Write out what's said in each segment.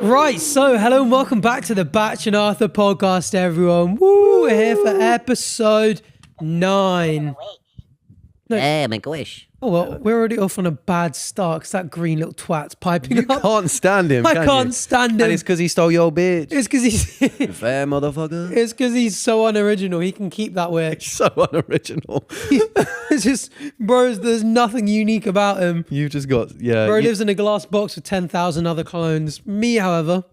Right, so hello and welcome back to the Bach and Arthur podcast, everyone. Woo, we're here for episode 9. No. Yeah, make a wish. Oh, well, we're already off on a bad start because that green little twat's piping You up. can't stand him, I can can't you? stand him. And it's because he stole your bitch. It's because he's... Fair motherfucker. It's because he's so unoriginal. He can keep that way. So unoriginal. It's just, bro, there's nothing unique about him. You've just got, yeah. Bro lives in a glass box with 10,000 other clones. Me, however...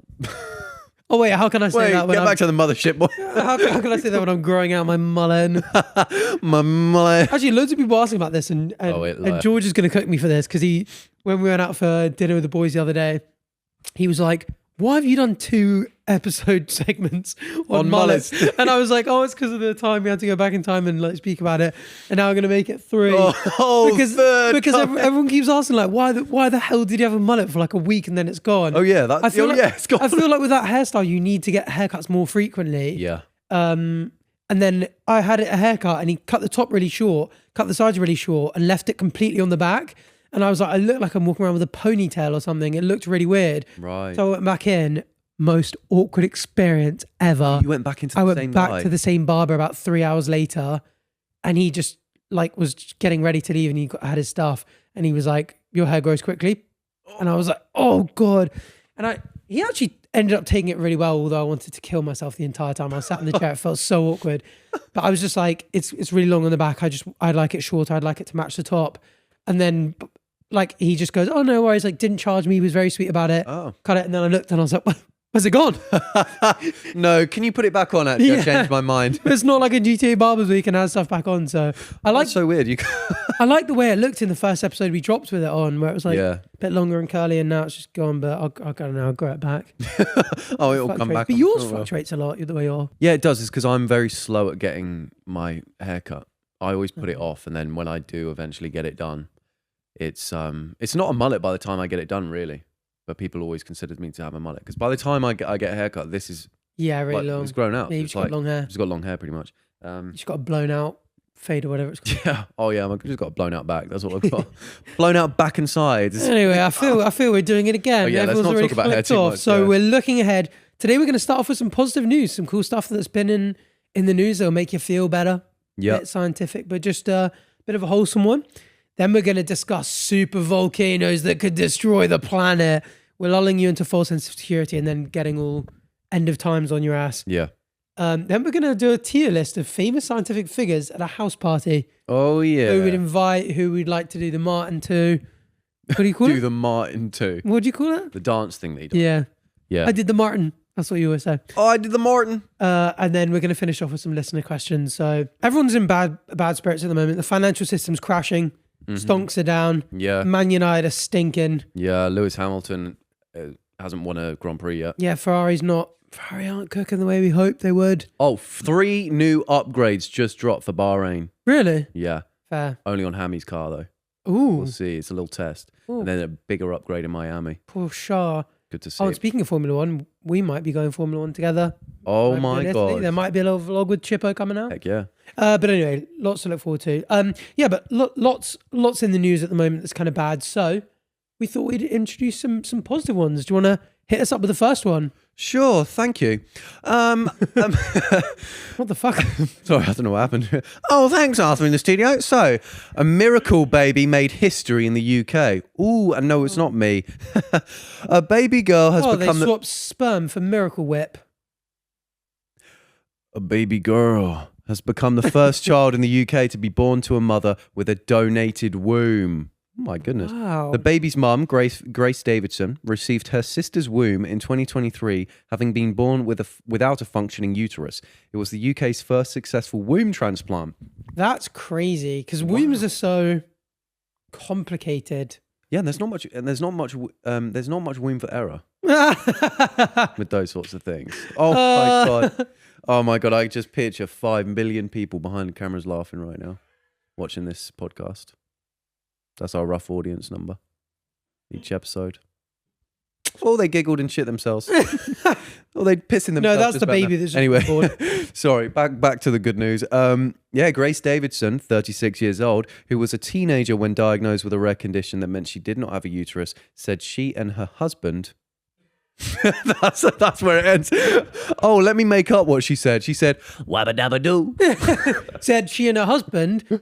Oh, wait, how can I say that? Get back to the mothership, boy. How can I say that when I'm growing out my mullet? My mullet. Actually, loads of people asking about this, and George is going to cook me for this because when we went out for dinner with the boys the other day, he was like, "Why have you done 2 episode segments on mullets?" And I was like, "Oh, it's because of the time we had to go back in time and like speak about it, and now we're going to make it 3." Because everyone keeps asking like, "Why the hell did you have a mullet for like a week and then it's gone?" Oh yeah, it's gone. I feel like with that hairstyle, you need to get haircuts more frequently. Yeah. And then I had a haircut and he cut the top really short, cut the sides really short and left it completely on the back. And I was like, I look like I'm walking around with a ponytail or something. It looked really weird. Right. So I went back in. Most awkward experience ever. You went back into the same I went back guy. to the same barber about 3 hours later and he just like was getting ready to leave and he had his stuff and he was like, "Your hair grows quickly." And I was like, "Oh God." And he actually ended up taking it really well, although I wanted to kill myself the entire time I was sat in the chair. It felt so awkward. But I was just like, it's really long on the back. I'd like it short. I'd like it to match the top. And then like he just goes, "Oh, no worries." Like didn't charge me. He was very sweet about it. Oh. Cut it. And then I looked and I was like, "Where's it gone?" No, can you put it back on actually? Yeah. I changed my mind. It's not like a GTA Barbers Week and has stuff back on. So That's so weird. I like the way it looked in the first episode we dropped with it on, where it was like Yeah. a bit longer and curly, and now it's just gone. But I don't know. I'll grow it back. Oh, it'll come back. But yours fluctuates a lot the way you're. Yeah, it does. It's because I'm very slow at getting my haircut. I always put it off, and then when I do eventually get it done, it's not a mullet by the time I get it done, really. But people always consider me to have a mullet because by the time I get a haircut, this is really long. It's grown out. Yeah, you've just got long hair. Just got long hair, pretty much. You've just got a blown out fade or whatever it's called. Yeah. Oh yeah, I've just got a blown out back. That's what I've got. Blown out back and sides. Anyway, I feel we're doing it again. Oh, yeah, let's not talk about hair too much. So yeah. we're looking ahead. Today we're going to start off with some positive news, some cool stuff that's been in the news that'll make you feel better. Yeah. Bit scientific, but just a bit of a wholesome one. Then we're going to discuss supervolcanoes that could destroy the planet. We're lulling you into false sense of security and then getting all end of times on your ass. Yeah. Then we're going to do a tier list of famous scientific figures at a house party. Oh yeah. Who we'd invite, who we'd like to do the Martin to. What do you call it? Do the Martin too. What do you call it? The dance thing that he does. Yeah. Yeah. I did the Martin. That's what you always say. Oh, I did the Martin. And then we're going to finish off with some listener questions. So everyone's in bad spirits at the moment. The financial system's crashing. Stonks are down. Yeah. Man United are stinking. Yeah. Lewis Hamilton hasn't won a Grand Prix yet. Yeah, Ferrari aren't cooking the way we hoped they would. Oh, 3 new upgrades just dropped for Bahrain. Really? Yeah. Fair. Only on Hami's car though. Ooh. We'll see. It's a little test. Ooh. And then a bigger upgrade in Miami. Poor Shah. Good to see. Oh, and speaking of Formula One, we might be going Formula One together. Oh my God. There might be a little vlog with Chippo coming out. Heck yeah. But anyway, lots to look forward to. Yeah, but lots in the news at the moment that's kind of bad. So we thought we'd introduce some positive ones. Do you want to hit us up with the first one? Sure, thank you. What the fuck? Sorry, I don't know what happened. Oh, thanks, Arthur, in the studio. So, a miracle baby made history in the UK. Ooh, and no, it's not me. A baby girl has become... they swapped sperm for Miracle Whip. A baby girl has become the first child in the UK to be born to a mother with a donated womb. Oh my goodness. Wow. The baby's mum, Grace Davidson, received her sister's womb in 2023, having been born without a functioning uterus. It was the UK's first successful womb transplant. That's crazy because wombs are so complicated. Yeah, and there's not much room for error with those sorts of things. Oh my God. Oh my God, I just picture 5 million people behind the cameras laughing right now, watching this podcast. That's our rough audience number each episode. Or they giggled and shit themselves. Or they piss in themselves. No, that's the baby that's just born. Sorry, back to the good news. Yeah, Grace Davidson, 36 years old, who was a teenager when diagnosed with a rare condition that meant she did not have a uterus, said she and her husband That's where it ends. Oh, let me make up what she said. She said, "Wabba dabba doo." Said she and her husband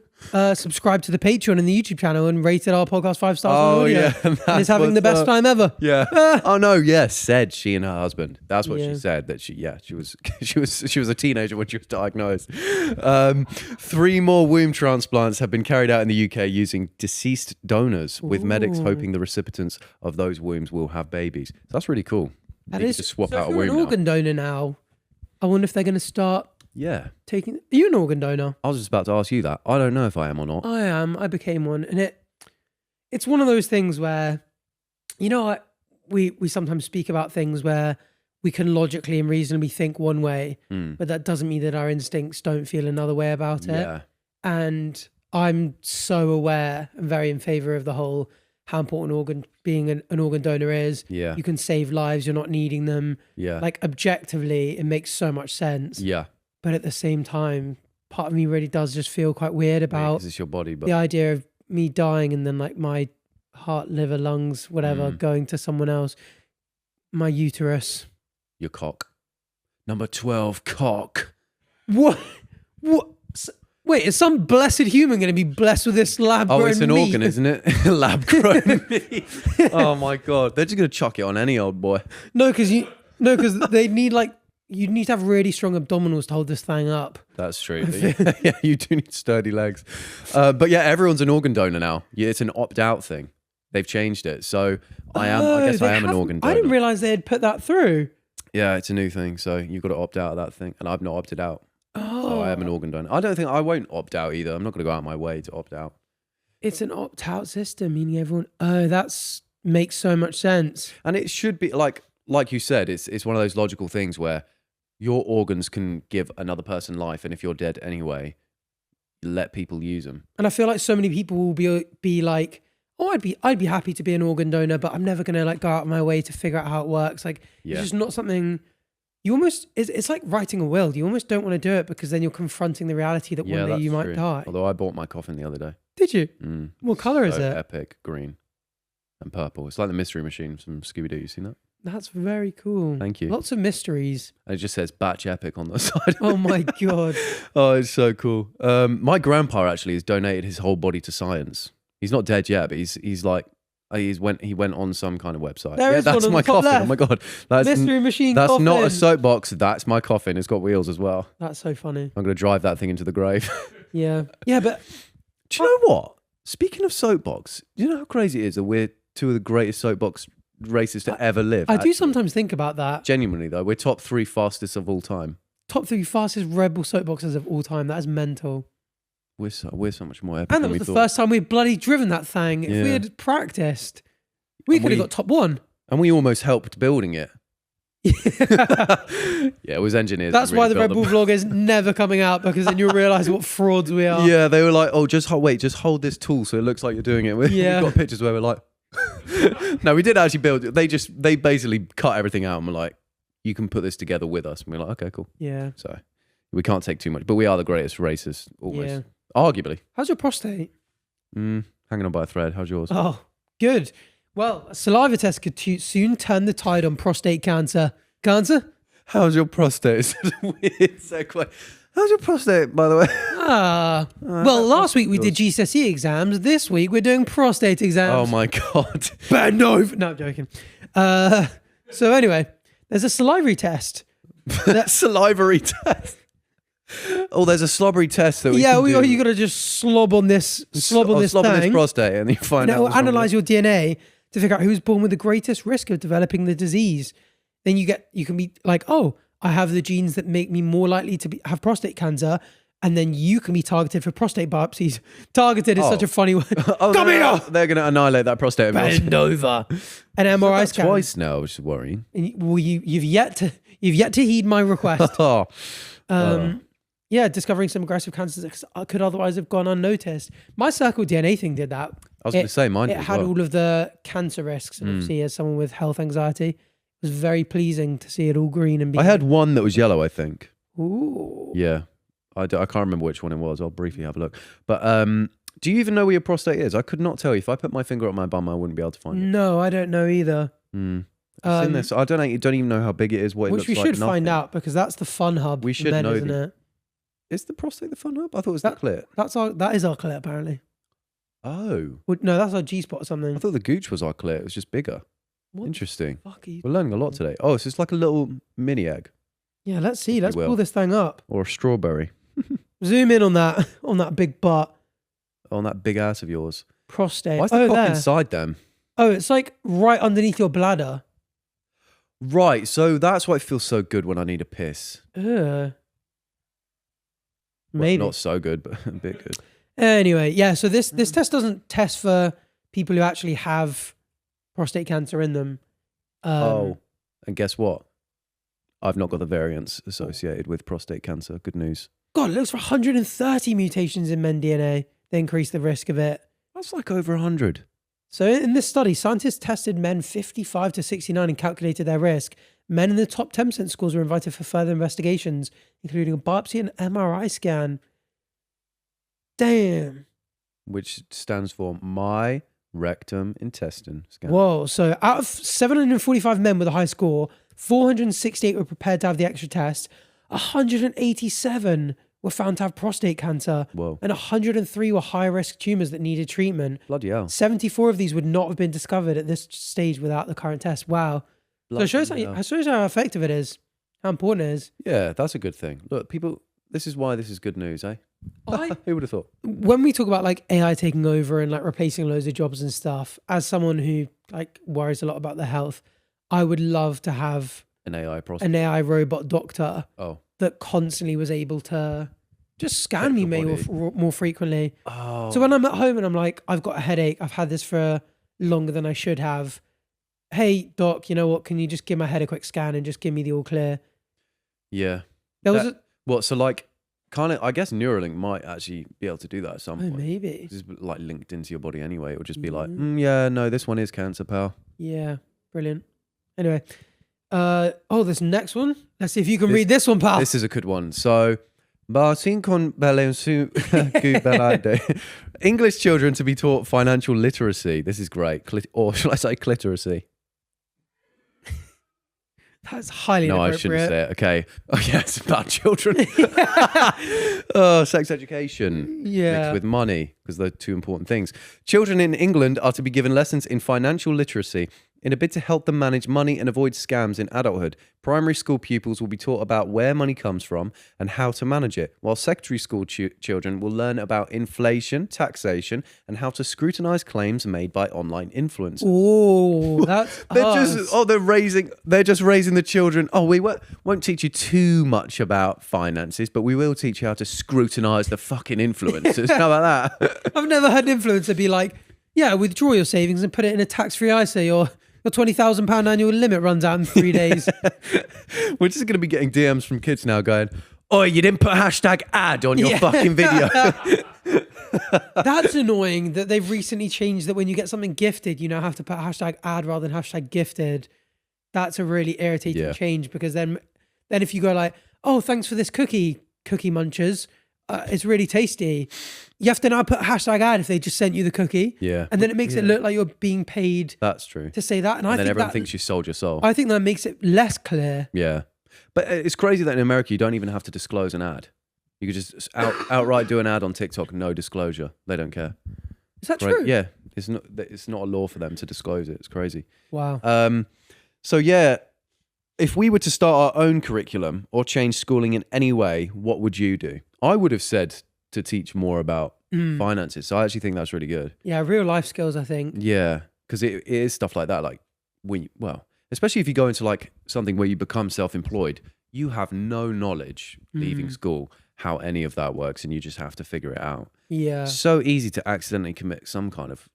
subscribed to the Patreon and the YouTube channel and rated our podcast 5 stars on audio. Yeah, and is having the best time ever. Yeah. Oh no, yes, said she and her husband. That's what she said. That she was a teenager when she was diagnosed. 3 more womb transplants have been carried out in the UK using deceased donors, with medics hoping the recipients of those wombs will have babies. So that's really cool. That you is just swap so out if a you're womb an organ donor now. I wonder if they're going to start taking. Are you an organ donor? I was just about to ask you that. I don't know if I am or not. I am. I became one, and it's one of those things where, we sometimes speak about things where we can logically and reasonably think one way, but that doesn't mean that our instincts don't feel another way about it. Yeah. And I'm so aware and very in favor of the whole how important being an organ donor is. Yeah. You can save lives. You're not needing them. Yeah. Like objectively, it makes so much sense. Yeah. But at the same time, part of me really does just feel quite weird about because it's your body, but the idea of me dying and then like my heart, liver, lungs, whatever, going to someone else. My uterus. Your cock. Number 12, cock. What? Wait, is some blessed human going to be blessed with this lab-grown meat? Oh, it's an organ, isn't it? Lab-grown meat. Oh my God. They're just going to chuck it on any old boy. No, because they need you need to have really strong abdominals to hold this thing up. That's true. Yeah, you do need sturdy legs. But yeah, everyone's an organ donor now. Yeah, it's an opt-out thing. They've changed it. So I guess I am an organ donor. I didn't realise they had put that through. Yeah, it's a new thing. So you've got to opt out of that thing. And I've not opted out. Oh. So I am an organ donor. I won't opt out either. I'm not going to go out of my way to opt out. It's an opt-out system, meaning everyone... Oh, that makes so much sense. And it should be, like you said, it's one of those logical things where your organs can give another person life. And if you're dead anyway, let people use them. And I feel like so many people will be like, oh, I'd be happy to be an organ donor, but I'm never going to like go out of my way to figure out how it works. Like, it's just not something... You almost, it's like writing a will. You almost don't want to do it because then you're confronting the reality that one day you might die. Although I bought my coffin the other day. Did you? What colour is it? Epic, green and purple. It's like the mystery machine from Scooby-Doo. You seen that? That's very cool. Thank you. Lots of mysteries. And it just says Batch Epic on the side. Oh my God. Oh, it's so cool. My grandpa actually has donated his whole body to science. He's not dead yet, but he's like, he went on some kind of website. That's my coffin. Left. Oh my God. That's mystery machine That's coffin. not a soapbox. That's my coffin. It's got wheels as well. That's so funny. I'm going to drive that thing into the grave. Yeah. Yeah, but... Do you know what? Speaking of soapbox, do you know how crazy it is that we're 2 of the greatest soapbox races to ever live? I do sometimes think about that. Genuinely, though. We're top 3 fastest of all time. Top 3 fastest rebel soapboxes of all time. That is mental. We're so much more epic and than that we was the thought. Bloody we'd bloody driven that thing. If we had practiced... We could have got top 1. And we almost helped building it. Yeah, it was engineers. That's why the Red Bull vlog is never coming out, because then you'll realise what frauds we are. Yeah, they were like, oh, just hold this tool so it looks like you're doing it. We've got pictures where we're like... No, we did actually build it. They basically cut everything out and were like, you can put this together with us. And we're like, okay, cool. Yeah. So we can't take too much, but we are the greatest racers, almost. Yeah. Arguably. How's your prostate? Hanging on by a thread. How's yours? Oh, good. Well, a saliva test could soon turn the tide on prostate cancer. Cancer? How's your prostate? It's such a weird segue. How's your prostate, by the way? Well, last week we did GCSE exams. This week we're doing prostate exams. Oh my God. Bend over. No, I'm joking. So anyway, there's a salivary test. Salivary test? Oh, there's a slobbery test that we can do. You got to just slob on this slob thing. on this prostate, and you find out. It'll analyze your DNA to figure out who's born with the greatest risk of developing the disease. Then you can be like, oh, I have the genes that make me more likely to have prostate cancer, and then you can be targeted for prostate biopsies. Targeted is such a funny word. Come here! They're going to annihilate that prostate. Bend over. An MRI scan. Twice now, which is worrying. Well, you've yet to heed my request. Yeah, discovering some aggressive cancers that could otherwise have gone unnoticed. My Circle DNA thing did that. I was going to say mine. It had all of the cancer risks, and obviously, as someone with health anxiety, it was very pleasing to see it all green and. I had one that was yellow, I think. Ooh. Yeah, I can't remember which one it was. I'll briefly have a look. But do you even know where your prostate is? I could not tell you. If I put my finger up my bum, I wouldn't be able to find it. No, I don't know either. It's in this. I don't know. You don't even know how big it is. What it which looks we like. should find out because that's the fun hub. We for should men, know isn't it? Is the prostate the fun hub? I thought it was the clit. That is our clit apparently. Oh. Well, no, that's our G spot or something. I thought the gooch was our clit. It was just bigger. What Interesting. Fuck you. We're learning a lot today. Oh, so it's like a little mini egg. Yeah, let's see. Let's will. pull this thing up. Or a strawberry. Zoom in on that big butt. On that big ass of yours. Prostate. Why is the cock there. inside them? Oh, it's like right underneath your bladder. Right, so that's why it feels so good when I need a piss. Maybe. Well, not so good, but a bit good. Anyway, yeah, so this test doesn't test for people who actually have prostate cancer in them. And guess what? I've not got the variants associated with prostate cancer. Good news. God, it looks for 130 mutations in men DNA. They increase the risk of it. That's like over 100. So in this study, scientists tested men 55 to 69 and calculated their risk. Men in the top 10% scores were invited for further investigations, including a biopsy and MRI scan. Damn. Which stands for my rectum intestine scan. Whoa. So out of 745 men with a high score, 468 were prepared to have the extra test. 187 were found to have prostate cancer. Whoa. And 103 were high-risk tumours that needed treatment. Bloody hell. 74 of these would not have been discovered at this stage without the current test. Wow. So it shows how effective it is, how important it is. Yeah, that's a good thing. Look, people, this is why this is good news, eh? Who would have thought? When we talk about like AI taking over and like replacing loads of jobs and stuff, as someone who like worries a lot about their health, I would love to have an AI robot doctor that constantly was able to just scan me more frequently. Oh. So when I'm at home and I'm like, I've got a headache, I've had this for longer than I should have. Hey, doc, you know what? Can you just give my head a quick scan and just give me the all clear? Yeah. So like, kind of, I guess Neuralink might actually be able to do that at some point. Maybe. It's like linked into your body anyway. It would just be like, yeah, no, this one is cancer, pal. Yeah, brilliant. Anyway, this next one. Let's see if you can read this one, pal. This is a good one. So, English children to be taught financial literacy. This is great. Or shall I say cliteracy? That's highly inappropriate. I shouldn't say it. Okay. Oh, yeah, it's about children. Sex education. Yeah. Mixed with money, because they're two important things. Children in England are to be given lessons in financial literacy in a bid to help them manage money and avoid scams in adulthood. Primary school pupils will be taught about where money comes from and how to manage it, while secondary school children will learn about inflation, taxation, and how to scrutinize claims made by online influencers. Oh, that's they're just raising the children. Oh, we won't teach you too much about finances, but we will teach you how to scrutinize the fucking influencers. How about that? I've never heard an influencer be like, yeah, withdraw your savings and put it in a tax-free ISA, or your £20,000 annual limit runs out in 3 days. We're just going to be getting DMs from kids now going, "Oh, you didn't put #ad on your fucking video." That's annoying that they've recently changed that when you get something gifted, you now have to put #ad rather than #gifted. That's a really irritating change, because then if you go like, "Oh, thanks for this cookie munchers. It's really tasty." You have to now put #ad if they just sent you the cookie. Yeah. And then it makes it look like you're being paid. That's true. To say that. And I then think everyone thinks you sold your soul. I think that makes it less clear. Yeah. But it's crazy that in America, you don't even have to disclose an ad. You could just outright do an ad on TikTok, no disclosure. They don't care. Is that true? Yeah. It's not a law for them to disclose it. It's crazy. Wow. So yeah, if we were to start our own curriculum or change schooling in any way, what would you do? I would have said to teach more about finances. So I actually think that's really good. Yeah, real life skills, I think. Yeah, because it is stuff like that. Like especially if you go into like something where you become self-employed, you have no knowledge leaving school how any of that works, and you just have to figure it out. Yeah. So easy to accidentally commit some kind of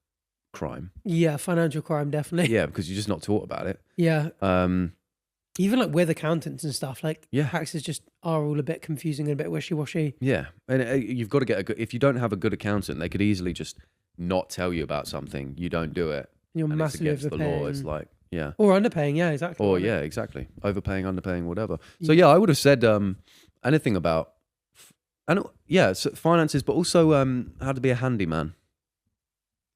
crime. Yeah, financial crime, definitely. Yeah, because you're just not taught about it. Yeah. Even like with accountants and stuff, like taxes just are all a bit confusing and a bit wishy-washy. Yeah. And you've got to get if you don't have a good accountant, they could easily just not tell you about something. You don't do it. You're massively it's against the law. It's like, yeah. Or underpaying, yeah, exactly. Or yeah, exactly. Overpaying, underpaying, whatever. So yeah, I would have said anything about, so finances, but also how to be a handyman.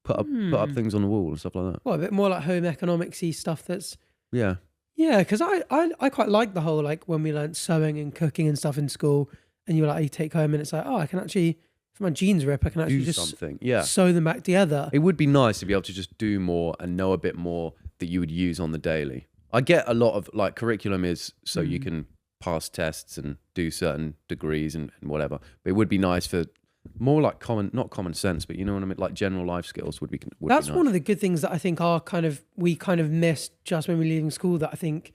Put up things on the wall and stuff like that. Well, a bit more like home economics-y stuff that's Yeah. Yeah, because I quite like the whole, like, when we learned sewing and cooking and stuff in school, and you were like, you take home and it's like, oh, I can actually, if my jeans rip, I can actually Do just something. Yeah. sew them back together. It would be nice to be able to just do more and know a bit more that you would use on the daily. I get a lot of, like, curriculum is so you can pass tests and do certain degrees and whatever. But it would be nice for more like not common sense, but you know what I mean? Like general life skills would That's be nice. one of the good things that I think we kind of missed just when we were leaving school, that I think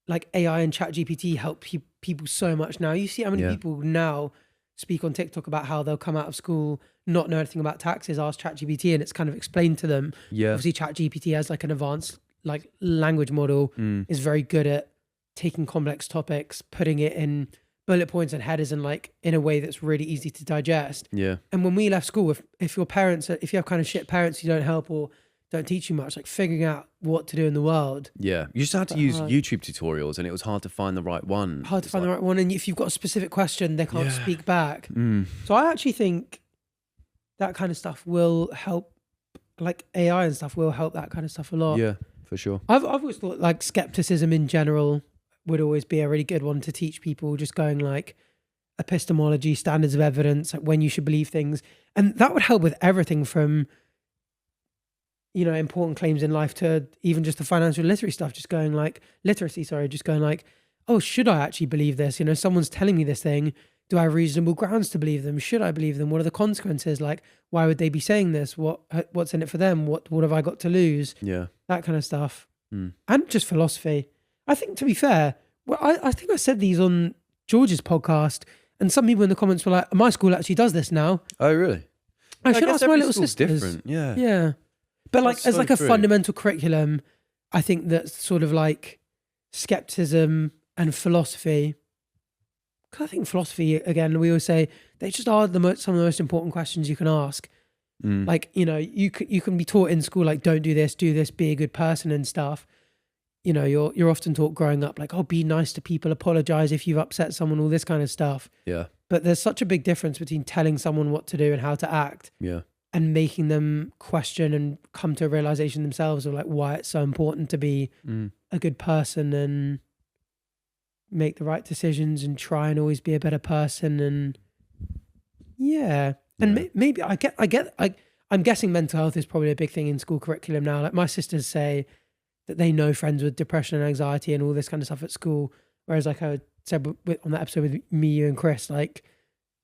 like AI and ChatGPT help people so much now. You see how many people now speak on TikTok about how they'll come out of school, not know anything about taxes, ask ChatGPT, and it's kind of explained to them. Yeah. Obviously ChatGPT has like an advanced like language model, is very good at taking complex topics, putting it in bullet points and headers and like in a way that's really easy to digest. Yeah. And when we left school, if your parents, if you have kind of shit parents who don't help or don't teach you much, like figuring out what to do in the world. Yeah. You just had to use YouTube tutorials and it was hard to find the right one. Hard to find the right one. And if you've got a specific question, they can't speak back. So I actually think that kind of stuff will help, like AI and stuff will help that kind of stuff a lot. Yeah, for sure. I've always thought like skepticism in general would always be a really good one to teach people, just going like epistemology, standards of evidence, like when you should believe things. And that would help with everything from, you know, important claims in life to even just the financial literacy stuff, just going like, oh, should I actually believe this? You know, someone's telling me this thing. Do I have reasonable grounds to believe them? Should I believe them? What are the consequences? Like, why would they be saying this? What's in it for them? What have I got to lose? Yeah. That kind of stuff. And just philosophy. I think, to be fair, well, I think I said these on George's podcast, and some people in the comments were like, my school actually does this now. Oh, really? I should ask my little sisters. Different. Yeah. Yeah. But like, That's as so like a true. fundamental curriculum, I think that's sort of like skepticism and philosophy. 'Cause I think philosophy, again, we always say they just are some of the most important questions you can ask. Like, you know, you can be taught in school, like, don't do this, be a good person and stuff. You know, you're often taught growing up, like, oh, be nice to people, apologize if you've upset someone, all this kind of stuff. Yeah. But there's such a big difference between telling someone what to do and how to act. Yeah. And making them question and come to a realization themselves of like why it's so important to be a good person and make the right decisions and try and always be a better person. And maybe I'm guessing mental health is probably a big thing in school curriculum now. Like my sisters say that they know friends with depression and anxiety and all this kind of stuff at school. Whereas like I said on that episode with me, you and Chris, like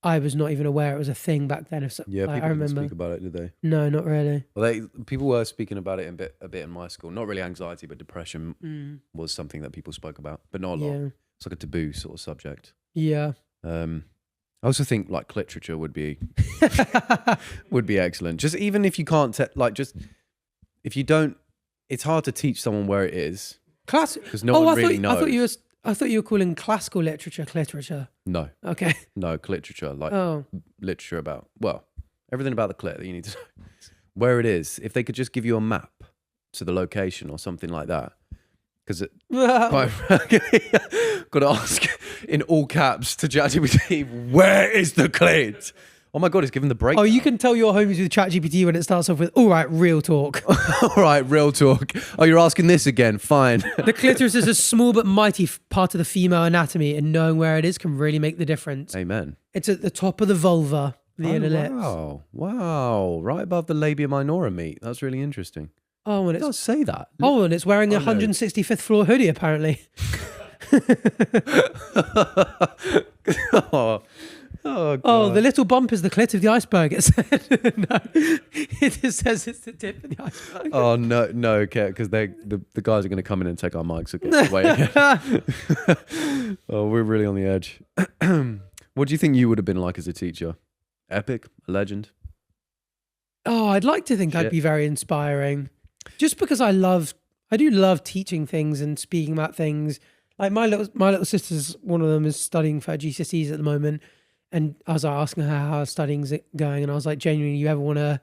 I was not even aware it was a thing back then. Yeah, like, people I remember. didn't speak about it, did they? No, not really. Well, people were speaking about it a bit in my school. Not really anxiety, but depression was something that people spoke about, but not a lot. Yeah. It's like a taboo sort of subject. Yeah. I also think like literature would be excellent. Just even if you can't if you don't, it's hard to teach someone where it is. Because no one really knows. I thought you were calling classical literature. No. Okay. No, literature, like literature about, well, everything about the clit that you need to know. Where it is. If they could just give you a map to the location or something like that. Because got to ask in all caps to ChatGPT, where is the clit? Oh my God, it's given the break. Oh, you can tell your homies with ChatGPT when it starts off with, all right, real talk. All right, real talk. Oh, you're asking this again? Fine. The clitoris is a small but mighty part of the female anatomy, and knowing where it is can really make the difference. Amen. It's at the top of the vulva, the inner lips. Wow. Right above the labia minora meat. That's really interesting. Oh, and it does say that. Oh, and it's wearing a 165th floor hoodie, apparently. Oh, the little bump is the clit of the iceberg, it said. No, it just says it's the tip of the iceberg. Oh, no, okay, because the guys are going to come in and take our mics again. Wait. Oh, we're really on the edge. What do you think you would have been like as a teacher? Epic? A legend? Oh, I'd like to think I'd be very inspiring. Just because I do love teaching things and speaking about things. Like my little sister's, one of them is studying for her GCSEs at the moment. And I was like, asking her how her studying's going, and I was like, genuinely, you ever want to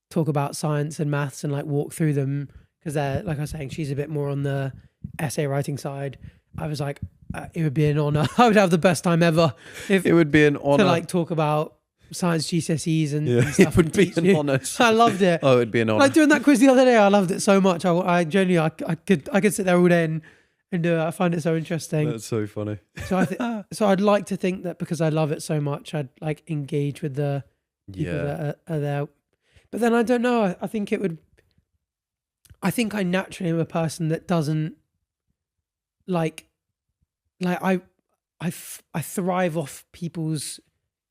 talk about science and maths and like walk through them? Because they're, like I was saying, she's a bit more on the essay writing side. I was like, it would be an honor. I would have the best time ever. It would be an honor to like talk about science GCSEs and Yeah, stuff. it would and be teach an you. honour. I loved it. Oh, it'd be an honour. Like doing that quiz the other day, I loved it so much. I genuinely, I could sit there all day and do it. I find it so interesting. That's so funny. So I'd like to think that because I love it so much, I'd like engage with the people that are there. But then I don't know. I think it would. I think I naturally am a person that doesn't like I thrive off people's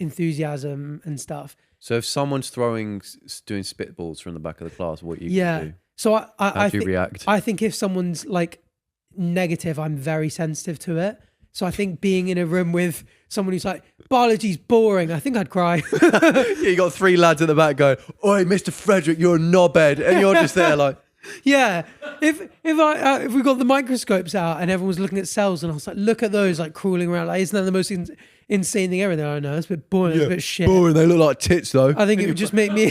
enthusiasm and stuff. So if someone's doing spitballs from the back of the class, what you can do? So How do you react? I think if someone's like negative, I'm very sensitive to it. So I think being in a room with someone who's like, biology's boring, I think I'd cry. You got 3 lads at the back going, "Oi, Mr. Frederick, you're a knobhead," and you're just there like, yeah. If we got the microscopes out and everyone was looking at cells and I was like, look at those like crawling around, like isn't that the most insane thing ever? I know it's a bit boring, it's a bit shit. boring. They look like tits though. I think it would just make me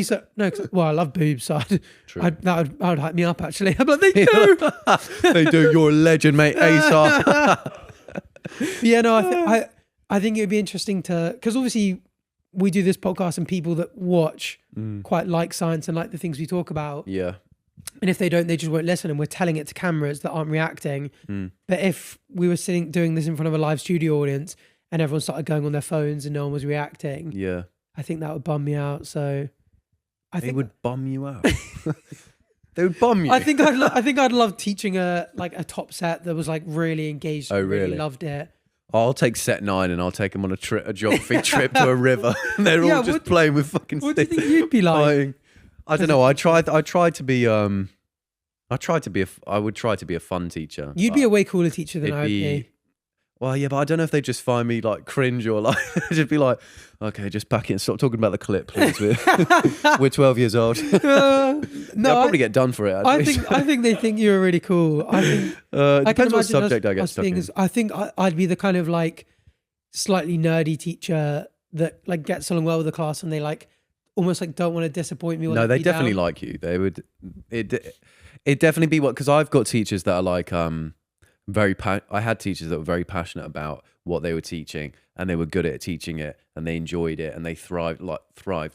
so no. Well, I love boobs, so that would hype me up actually. I'm like, they do. They do. You're a legend, mate. ASAP. Yeah, no, I think it would be interesting to, because obviously we do this podcast and people that watch quite like science and like the things we talk about. Yeah. And if they don't, they just won't listen. And we're telling it to cameras that aren't reacting. But if we were doing this in front of a live studio audience and everyone started going on their phones and no one was reacting, Yeah. I think that would bum me out. So I think They would bum you out. They would bum you. I think I'd love teaching a top set that was like really engaged. Oh, and really really? loved it. I'll take set 9 and I'll take them on a geography trip to a river, and they're all just playing with fucking What do you sticks. think you'd be like? Fighting. I don't know. I would try to be a fun teacher. You'd be a way cooler teacher than I would be. Well, yeah, but I don't know if they just find me like cringe or like just be like, okay, just back it and stop talking about the clip, please. We're 12 years old. No, I'll probably get done for it. Actually. I think they think you're really cool. I think it depends what subject I get us stuck in. I think I'd be the kind of like slightly nerdy teacher that like gets along well with the class and they like almost like don't want to disappoint me. No, they definitely like you. They would. It definitely be what, because I've got teachers that are like I had teachers that were very passionate about what they were teaching and they were good at teaching it and they enjoyed it and they thrived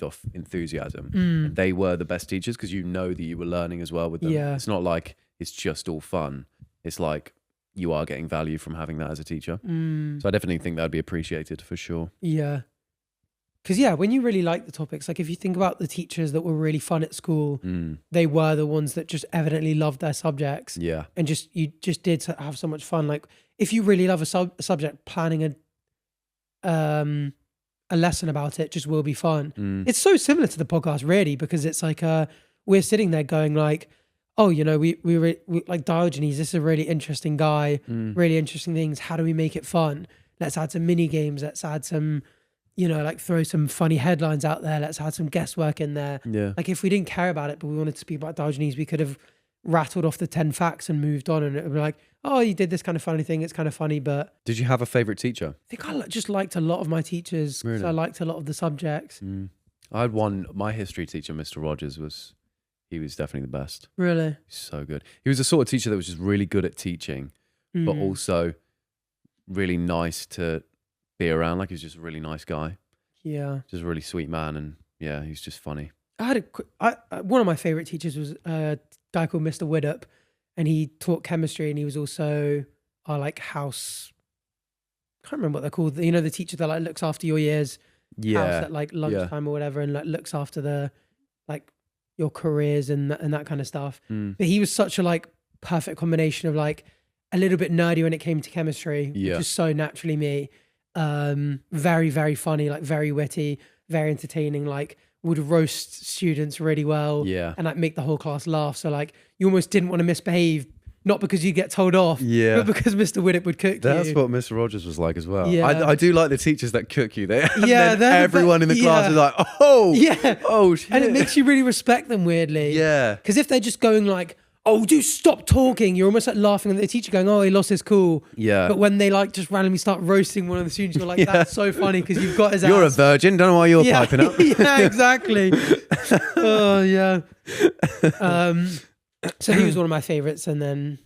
off enthusiasm. And they were the best teachers because you know that you were learning as well with them. Yeah. It's not like it's just all fun. It's like you are getting value from having that as a teacher. So I definitely think that'd be appreciated for sure. Yeah. Because when you really like the topics, like if you think about the teachers that were really fun at school, they were the ones that just evidently loved their subjects. Yeah. And you just did have so much fun. Like if you really love a subject, planning a lesson about it just will be fun. It's so similar to the podcast really, because it's like we're sitting there going like, oh, you know, we like Diogenes, this is a really interesting guy, really interesting things. How do we make it fun? Let's add some mini games. Let's add some, you know, like throw some funny headlines out there. Let's add some guesswork in there. Yeah. Like if we didn't care about it, but we wanted to speak about Diogenes, we could have rattled off the 10 facts and moved on. And it would be like, oh, you did this kind of funny thing. It's kind of funny, but... Did you have a favourite teacher? I think I just liked a lot of my teachers. Really? So I liked a lot of the subjects. I had my history teacher, Mr. Rogers, he was definitely the best. Really? So good. He was the sort of teacher that was just really good at teaching, but also really nice to be around. Like he was just a really nice guy. Yeah. Just a really sweet man. And yeah, he's just funny. One of my favourite teachers was a guy called Mr. Widdop, and he taught chemistry, and he was also our like house, I can't remember what they're called. You know, the teacher that like looks after your years house at like lunchtime or whatever, and like looks after the like your careers and that kind of stuff. But he was such a like perfect combination of like a little bit nerdy when it came to chemistry, which is so naturally me. Very, very funny, like very witty, very entertaining, like would roast students really well. Yeah. And like make the whole class laugh. So like you almost didn't want to misbehave, not because you get told off, but because Mr. Widdop would cook you. That's what Mr. Rogers was like as well. Yeah. I do like the teachers that cook you. Everyone in the class is like, oh shit. And it makes you really respect them weirdly. Yeah. Because if they're just going like, oh, do stop talking, you're almost like laughing at the teacher going, oh, he lost his cool. Yeah. But when they like just randomly start roasting one of the students, you're like, that's so funny because you've got his You're ass. a virgin, don't know why you're piping up. Yeah, exactly. Oh, yeah. So he was one of my favorites. And then,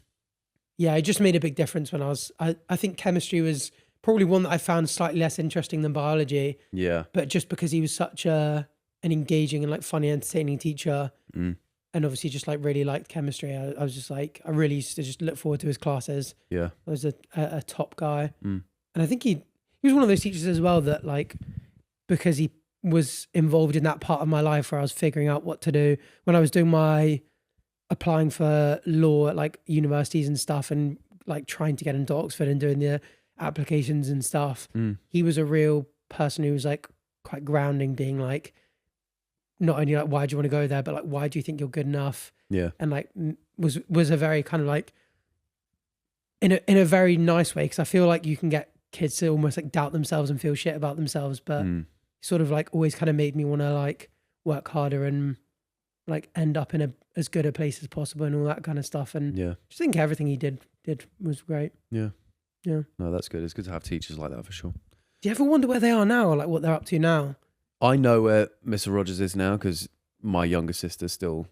it just made a big difference when I think chemistry was probably one that I found slightly less interesting than biology. Yeah. But just because he was such an engaging and like funny, entertaining teacher, Mm. and obviously just like really liked chemistry, I was just like, I really used to just look forward to his classes. Yeah. I was a top guy. Mm. And I think he was one of those teachers as well that like, because he was involved in that part of my life where I was figuring out what to do when I was doing my applying for law at like universities and stuff, and like trying to get into Oxford and doing the applications and stuff. He was a real person who was like quite grounding, being like, not only like, why do you want to go there, but like, why do you think you're good enough? Yeah. And like was a very kind of like in a very nice way, because I feel like you can get kids to almost like doubt themselves and feel shit about themselves, but sort of like always kind of made me want to like work harder and like end up in as good a place as possible and all that kind of stuff. And just think everything he did was great. Yeah. Yeah. No, that's good. It's good to have teachers like that for sure. Do you ever wonder where they are now, or like what they're up to now? I know where Mr. Rogers is now because my younger sister still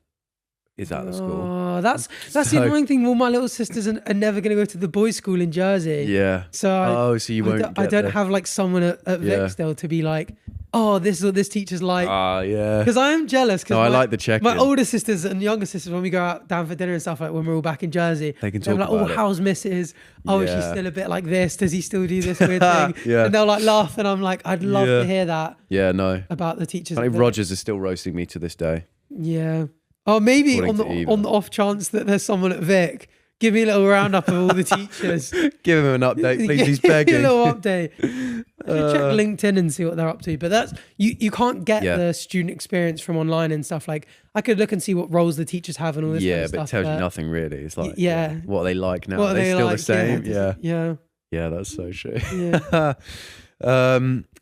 is at the school. Oh, that's the annoying thing. Well, my little sisters are never going to go to the boys' school in Jersey. Yeah. So so you won't. I don't have like someone at Vic still to be like, oh, this is what this teacher's like. Yeah. Because I am jealous. No, I like the check. My older sisters and younger sisters, when we go out down for dinner and stuff, like when we're all back in Jersey, they can talk like, about oh, it. how's Mrs.? Oh, is she still a bit like this? Does he still do this weird thing? Yeah. And they'll like laugh, and I'm like, I'd love to hear that. Yeah, no. About the teachers. I think Rogers is still roasting me to this day. Yeah. Oh, maybe on the off chance that there's someone at Vic, give me a little roundup of all the teachers. Give him an update, please. He's begging. A little update. I should check LinkedIn and see what they're up to. But that's you can't get the student experience from online and stuff. Like I could look and see what roles the teachers have and all this kind of stuff. But it tells you nothing really. It's like what are they like now? What are they still like? the same? Yeah. Yeah, that's so true. Yeah.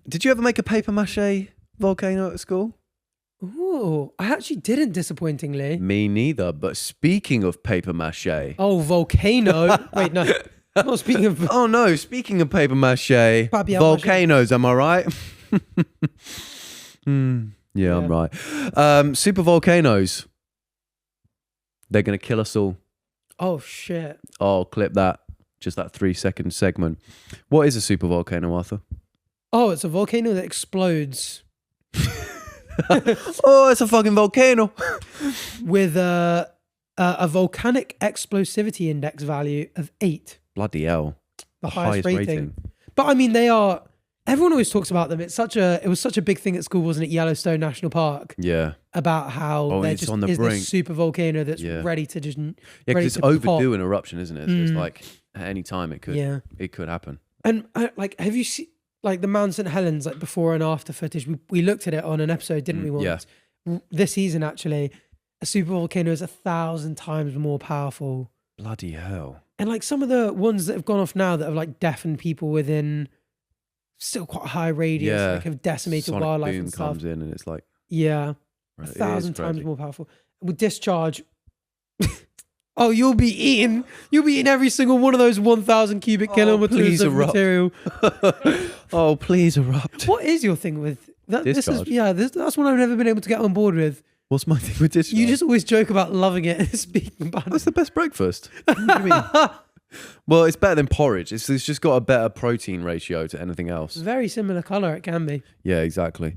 Did you ever make a paper mache volcano at school? Oh, I actually didn't, disappointingly. Me neither. But speaking of paper mache. Oh, volcano. Wait, no. Not speaking of. Oh no! Speaking of paper mache, volcanoes. Am I right? Yeah, I'm right. Supervolcanoes. They're gonna kill us all. Oh shit! Oh, clip that. Just that 3-second segment. What is a supervolcano, Arthur? Oh, it's a volcano that explodes. Oh, it's a fucking volcano. With a volcanic explosivity index value of 8. Bloody hell. The highest rating. But I mean, everyone always talks about them. It was such a big thing at school, wasn't it? Yellowstone National Park. Yeah. About how there just on the is brink. this super volcano that's ready to just because it's overdue an eruption, isn't it? So it's like at any time it could happen. And like, have you seen like the Mount St. Helens, like before and after footage? We looked at it on an episode, didn't we? Once? Yeah. This season, actually, a supervolcano is 1,000 times more powerful. Bloody hell. And like some of the ones that have gone off now that have like deafened people within still quite a high radius, like have decimated Sonic wildlife boom and stuff. Comes in and it's like 1,000 times more powerful. With discharge, oh, you'll be eating every single one of those 1,000 cubic kilometers of material. Oh, please erupt. What is your thing with that? Discharge. That's one I've never been able to get on board with. What's my thing with discharge? You just always joke about loving it and speaking about it. That's the best breakfast. What do you mean? Well, it's better than porridge. It's just got a better protein ratio to anything else. Very similar colour, it can be. Yeah, exactly.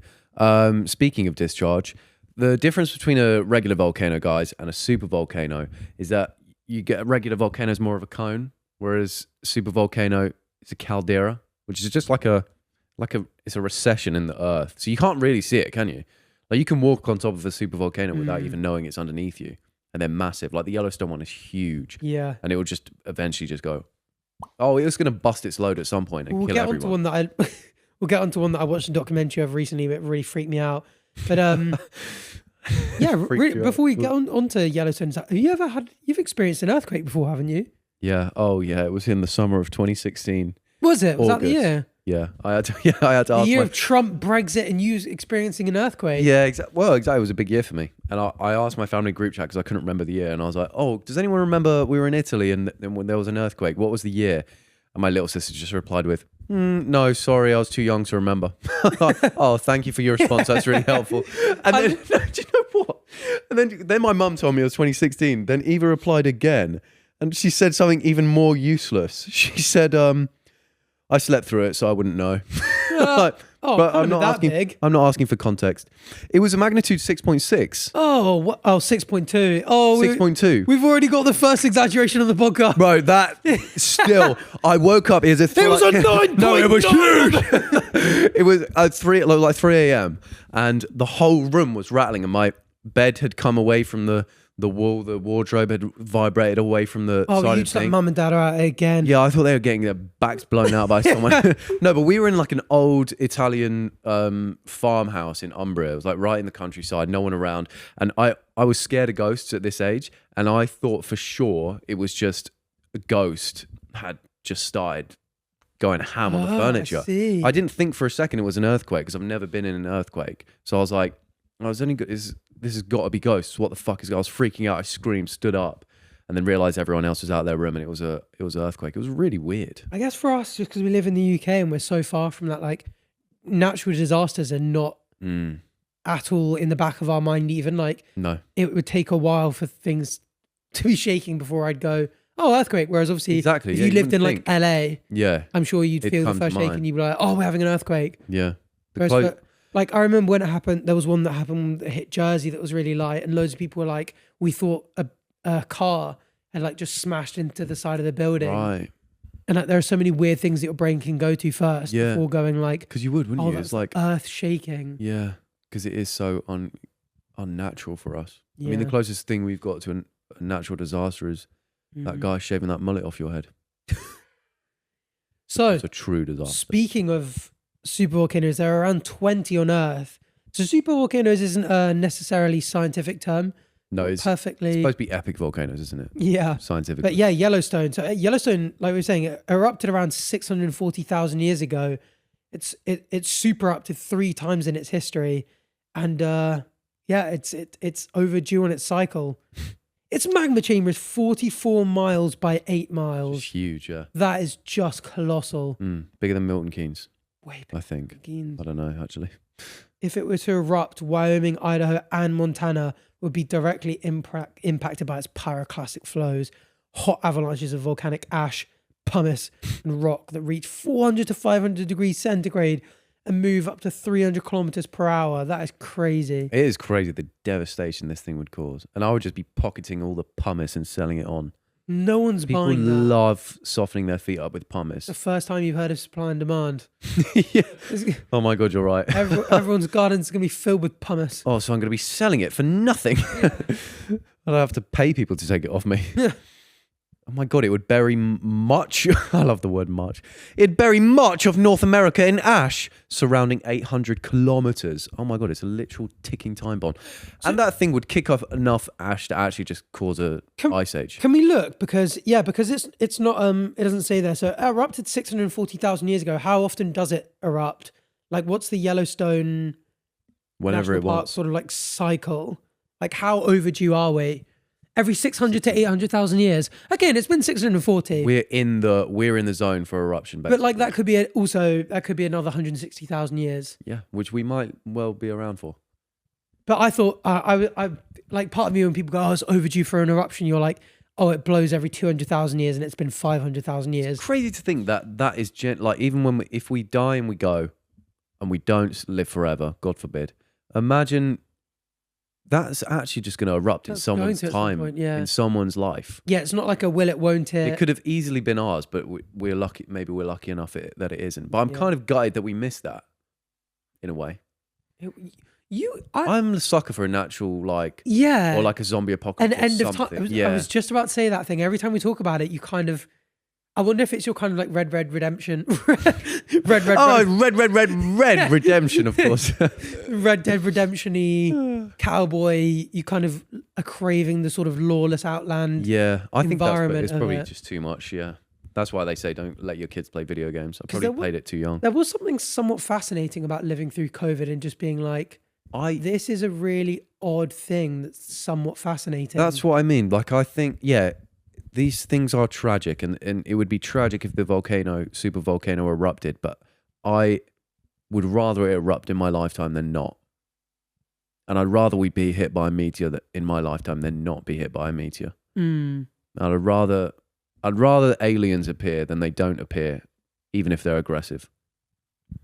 Speaking of discharge, the difference between a regular volcano, guys, and a supervolcano is that you get a regular volcano is more of a cone, whereas a supervolcano is a caldera, which is just like it's a recession in the earth. So you can't really see it, can you? Like you can walk on top of a supervolcano without even knowing it's underneath you. And they're massive. Like the Yellowstone one is huge. Yeah. And it will just eventually just go, oh, it was going to bust its load at some point and kill everyone. We'll get onto one that I watched a documentary of recently that really freaked me out. But before we get onto Yellowstone, you've experienced an earthquake before, haven't you? Yeah. Oh yeah. It was in the summer of 2016. Was it? Was August. that the year? Yeah. I had to ask the year of Trump, Brexit, and you experiencing an earthquake. Yeah, exactly. Well, exactly. It was a big year for me. And I asked my family group chat because I couldn't remember the year. And I was like, oh, does anyone remember we were in Italy and when there was an earthquake? What was the year? And my little sister just replied with, no, sorry, I was too young to remember. Oh, thank you for your response. That's really helpful. And then, do you know what? And then my mum told me it was 2016. Then Eva replied again. And she said something even more useless. She said, I slept through it, so I wouldn't know. Oh, but can't I'm be not that asking. big. I'm not asking for context. It was a magnitude 6.6. Oh, what? Oh, 6.2. Oh, 6.2. We've already got the first exaggeration on the podcast. Bro, that still. I woke up. It was a 9.9. No, it was huge. It was at 3 a.m. and the whole room was rattling, and my bed had come away from the wall. The wardrobe had vibrated away from the Oh, side you of just the like thing. mum and dad are at it again. Yeah, I thought they were getting their backs blown out by someone. No, but we were in like an old Italian farmhouse in Umbria. It was like right in the countryside, no one around. And I was scared of ghosts at this age. And I thought for sure it was just a ghost had just started going ham on the furniture. I didn't think for a second it was an earthquake because I've never been in an earthquake. So I was like, this has got to be ghosts. What the fuck is? I was freaking out. I screamed, stood up, and then realized everyone else was out of their room, and it was an earthquake. It was really weird. I guess for us, just because we live in the UK and we're so far from that, like natural disasters are not at all in the back of our mind. Even like, no, it would take a while for things to be shaking before I'd go, oh, earthquake. Whereas obviously, exactly. if Yeah, you lived in wouldn't like LA, yeah, I'm sure you'd It'd feel the come to first shake mind. and you'd be like, oh, we're having an earthquake. yeah. Whereas like I remember when it happened, there was one that happened that hit Jersey that was really light, and loads of people were like, we thought a car had like just smashed into the side of the building. Right. And like there are so many weird things that your brain can go to first before going like, Because you would, wouldn't oh, you? that's It's like earth shaking. yeah, because it is so unnatural for us. I mean, the Yeah. closest thing we've got to a natural disaster is that guy shaving that mullet off your head. So It's a true disaster. speaking of supervolcanoes, there are around 20 on Earth. So supervolcanoes isn't a necessarily scientific term. No, it's perfectly. supposed to be epic volcanoes, isn't it? Yeah. Scientific. But yeah, Yellowstone. So Yellowstone, like we were saying, it erupted around 640,000 years ago. It's super erupted 3 times in its history, and it's overdue on its cycle. Its magma chamber is 44 miles by 8 miles. It's huge, yeah. That is just colossal. Bigger than Milton Keynes, Way I think. bigger. I don't know, actually. If it were to erupt, Wyoming, Idaho, and Montana would be directly impacted by its pyroclastic flows, hot avalanches of volcanic ash, pumice, and rock that reach 400 to 500 degrees centigrade and move up to 300 kilometers per hour. That is crazy. It is crazy the devastation this thing would cause. And I would just be pocketing all the pumice and selling it on. No one's People buying that. love softening their feet up with pumice. The first time you've heard of supply and demand. Yeah. Oh my God, you're right. Everyone's garden's going to be filled with pumice. Oh, so I'm going to be selling it for nothing. I'd have to pay people to take it off me. Oh my God, it would bury much. I love the word much. It'd bury much of North America in ash, surrounding 800 kilometers. Oh my God, it's a literal ticking time bomb. And that thing would kick off enough ash to actually just cause a ice age. Can we look? Because it's not, it doesn't say there. So it erupted 640,000 years ago. How often does it erupt? Like what's the Yellowstone Whenever National it Park wants. sort of like cycle? Like how overdue are we? Every 600 to 800,000 years. Again, it's been 640. We're in the zone for eruption, basically. But like that could be another 160,000 years. Yeah, which we might well be around for. But I thought I like part of me when people go, oh, it's overdue for an eruption. You're like, oh, it blows every 200,000 years, and it's been 500,000 years. It's crazy to think that is like even when if we die and we go, and we don't live forever, God forbid. Imagine. That's actually just going to erupt in someone's time, in someone's life. Yeah, it's not like a will it, won't it? It could have easily been ours, but we're lucky. Maybe we're lucky enough that it isn't. But I'm kind of gutted that we missed that, in a way. I'm a sucker for a natural or like a zombie apocalypse. An end of time. I was just about to say that thing. Every time we talk about it, you kind of. I wonder if it's your kind of like Red Redemption. Red Redemption, of course. Red Dead Redemption-y cowboy. You kind of are craving the sort of lawless outland. Yeah, I think it's probably it. just too much. Yeah, that's why they say don't let your kids play video games. I probably played it too young. There was something somewhat fascinating about living through COVID and just being like, this is a really odd thing that's somewhat fascinating. That's what I mean. Like, I think, these things are tragic, and it would be tragic if the supervolcano erupted, but I would rather it erupt in my lifetime than not. And I'd rather we be hit by a meteor in my lifetime than not be hit by a meteor. I'd rather aliens appear than they don't appear, even if they're aggressive.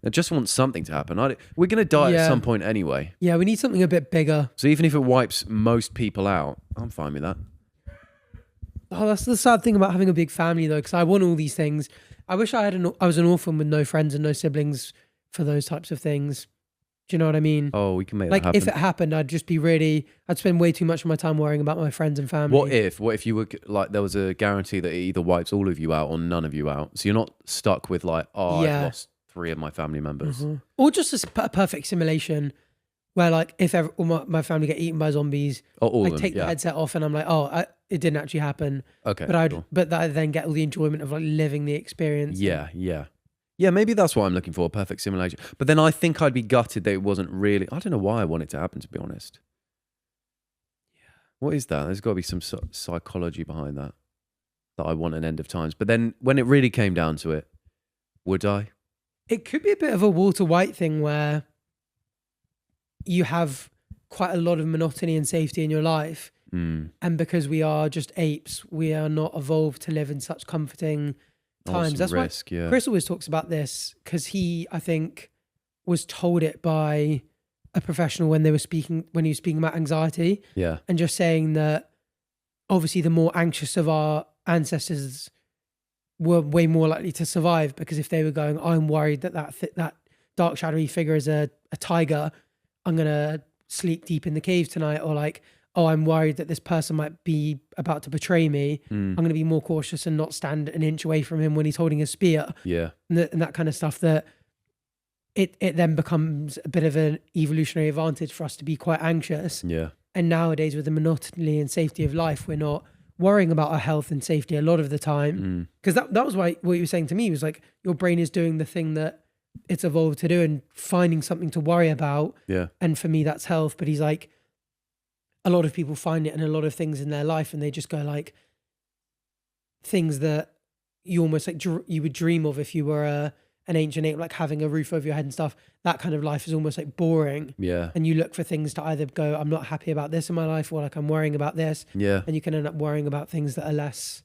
I just want something to happen. We're going to die at some point anyway. Yeah, we need something a bit bigger. So even if it wipes most people out, I'm fine with that. Oh, that's the sad thing about having a big family, though, because I want all these things. I wish I was an orphan with no friends and no siblings for those types of things. Do you know what I mean? Oh, we can make like that happen. if it happened, I'd spend way too much of my time worrying about my friends and family. What if you were like, there was a guarantee that it either wipes all of you out or none of you out? So you're not stuck with like, I've lost 3 of my family members. Mm-hmm. Or just a perfect simulation where like if all my family get eaten by zombies, I take the headset off and I'm like, it didn't actually happen. Okay. But I then get all the enjoyment of like living the experience. Yeah, maybe that's what I'm looking for, a perfect simulation. But then I think I'd be gutted that it wasn't really... I don't know why I want it to happen, to be honest. Yeah. What is that? There's got to be some psychology behind that I want an end of times. But then when it really came down to it, would I? It could be a bit of a Walter White thing where you have quite a lot of monotony and safety in your life. And because we are just apes, we are not evolved to live in such comforting times. That's why Chris always talks about this, because he, I think, was told it by a professional when he was speaking about anxiety. Yeah. And just saying that obviously the more anxious of our ancestors were way more likely to survive, because if they were going, I'm worried that dark shadowy figure is a tiger, I'm going to sleep deep in the cave tonight, or like, oh, I'm worried that this person might be about to betray me. I'm going to be more cautious and not stand an inch away from him when he's holding a spear. Yeah. And that kind of stuff, that it then becomes a bit of an evolutionary advantage for us to be quite anxious. Yeah. And nowadays with the monotony and safety of life, we're not worrying about our health and safety a lot of the time. Because that was why what you were saying to me was like, your brain is doing the thing that it's evolved to do and finding something to worry about. Yeah. And for me, that's health. But he's like, a lot of people find it in a lot of things in their life, and they just go like things that you almost like you would dream of if you were an ancient ape, like having a roof over your head and stuff. That kind of life is almost like boring. Yeah. And you look for things to either go, I'm not happy about this in my life, or like I'm worrying about this. Yeah. And you can end up worrying about things that are less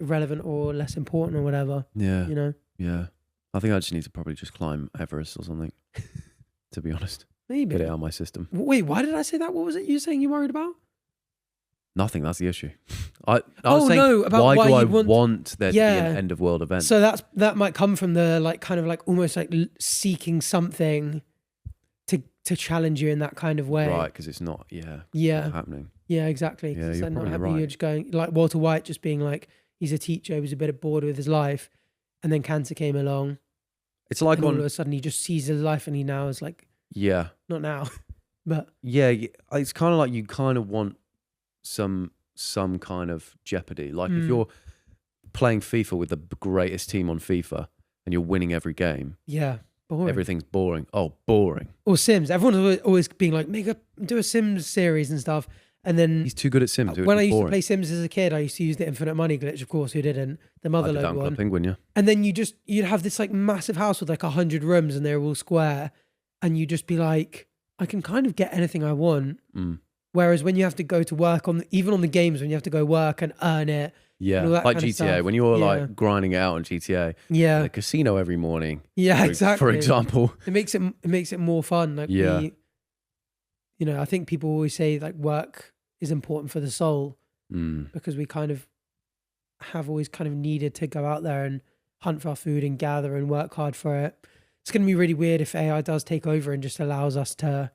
relevant or less important or whatever. Yeah. You know? Yeah. I think I just need to probably just climb Everest or something, to be honest. Maybe. Get it out of my system. Wait, why did I say that? What was it you were saying you worried about? Nothing, that's the issue. I was saying, about why do I want there to be an end of world event? So that might come from the like kind of like almost like seeking something to challenge you in that kind of way. Right, because it's not happening. Yeah, exactly. Yeah, you're not probably happy. right. You're just going like Walter White, just being like, he's a teacher, he was a bit bored with his life, and then cancer came along. It's like all of a sudden he just sees his life, and he now is like, not now, but it's kind of like you kind of want some kind of jeopardy. Like if you're playing FIFA with the greatest team on FIFA and you're winning every game, boring. Everything's boring. Oh, boring. Or Sims. Everyone's always being like, do a Sims series and stuff. And then he's too good at Sims. When I used to play Sims as a kid, I used to use the infinite money glitch, of course. Who didn't? The Motherload one. Penguin, yeah. And then you'd have this like massive house with like 100 rooms, and they're all square, and you'd just be like, I can kind of get anything I want. Whereas when you have to go to work even on the games, when you have to go work and earn it. Yeah, like GTA, when you're like grinding it out on GTA. Yeah. The casino every morning. Yeah, exactly. For example. It makes it more fun. Like I think people always say like work is important for the soul because we kind of have always kind of needed to go out there and hunt for our food and gather and work hard for it. It's going to be really weird if AI does take over and just allows us to,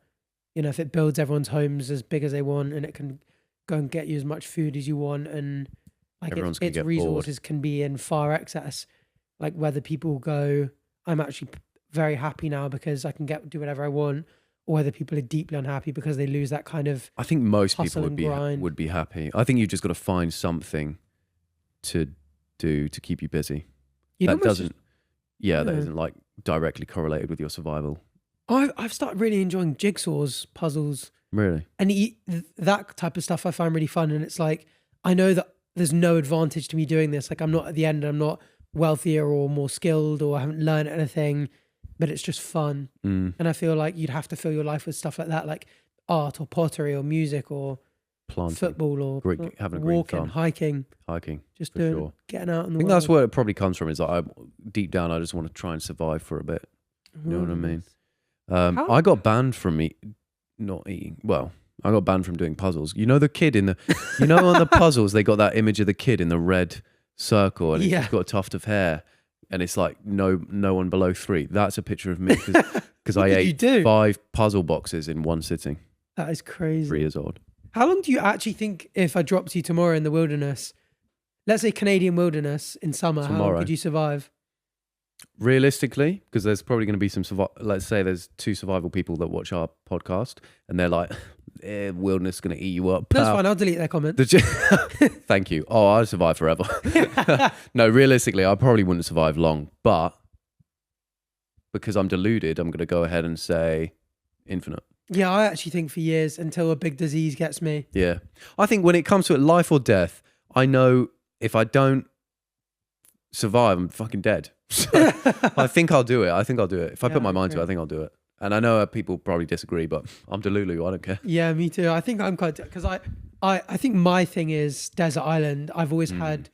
if it builds everyone's homes as big as they want, and it can go and get you as much food as you want, and like its resources can be in far excess. Like whether people go, I'm actually very happy now because I can do whatever I want, or whether people are deeply unhappy because they lose that kind of. I think most people would be happy. I think you just got to find something to do to keep you busy. That isn't like directly correlated with your survival. I've started really enjoying jigsaws, puzzles. Really? And that type of stuff I find really fun. And it's like, I know that there's no advantage to me doing this. Like I'm not at the end, I'm not wealthier or more skilled, or I haven't learned anything, but it's just fun. And I feel like you'd have to fill your life with stuff like that, like art or pottery or music or planting, football or having a green walking, thumb. hiking, Just doing, sure. getting out in the I think world. that's where it probably comes from. Is like deep down, I just want to try and survive for a bit. You know what I mean? I got banned from not eating. Well, I got banned from doing puzzles. You know the kid on the puzzles they got that image of the kid in the red circle and he's got a tuft of hair and it's like no one below 3. That's a picture of me because I ate 5 puzzle boxes in one sitting. That is crazy. 3 years old. How long do you actually think if I dropped you tomorrow in the wilderness, let's say Canadian wilderness in summer, how long could you survive? Realistically, because there's probably going to be some, let's say there's 2 survival people that watch our podcast and they're like, wilderness is going to eat you up. That's fine, I'll delete their comment. Thank you. Oh, I'd survive forever. No, realistically, I probably wouldn't survive long, but because I'm deluded, I'm going to go ahead and say infinite. Yeah, I actually think for years until a big disease gets me. Yeah. I think when it comes to it, life or death, I know if I don't survive, I'm fucking dead. So I think I'll do it. If I put my mind to it, I think I'll do it. And I know people probably disagree, but I'm Delulu. I don't care. Yeah, me too. I think I'm quite, because I think my thing is desert island. I've always had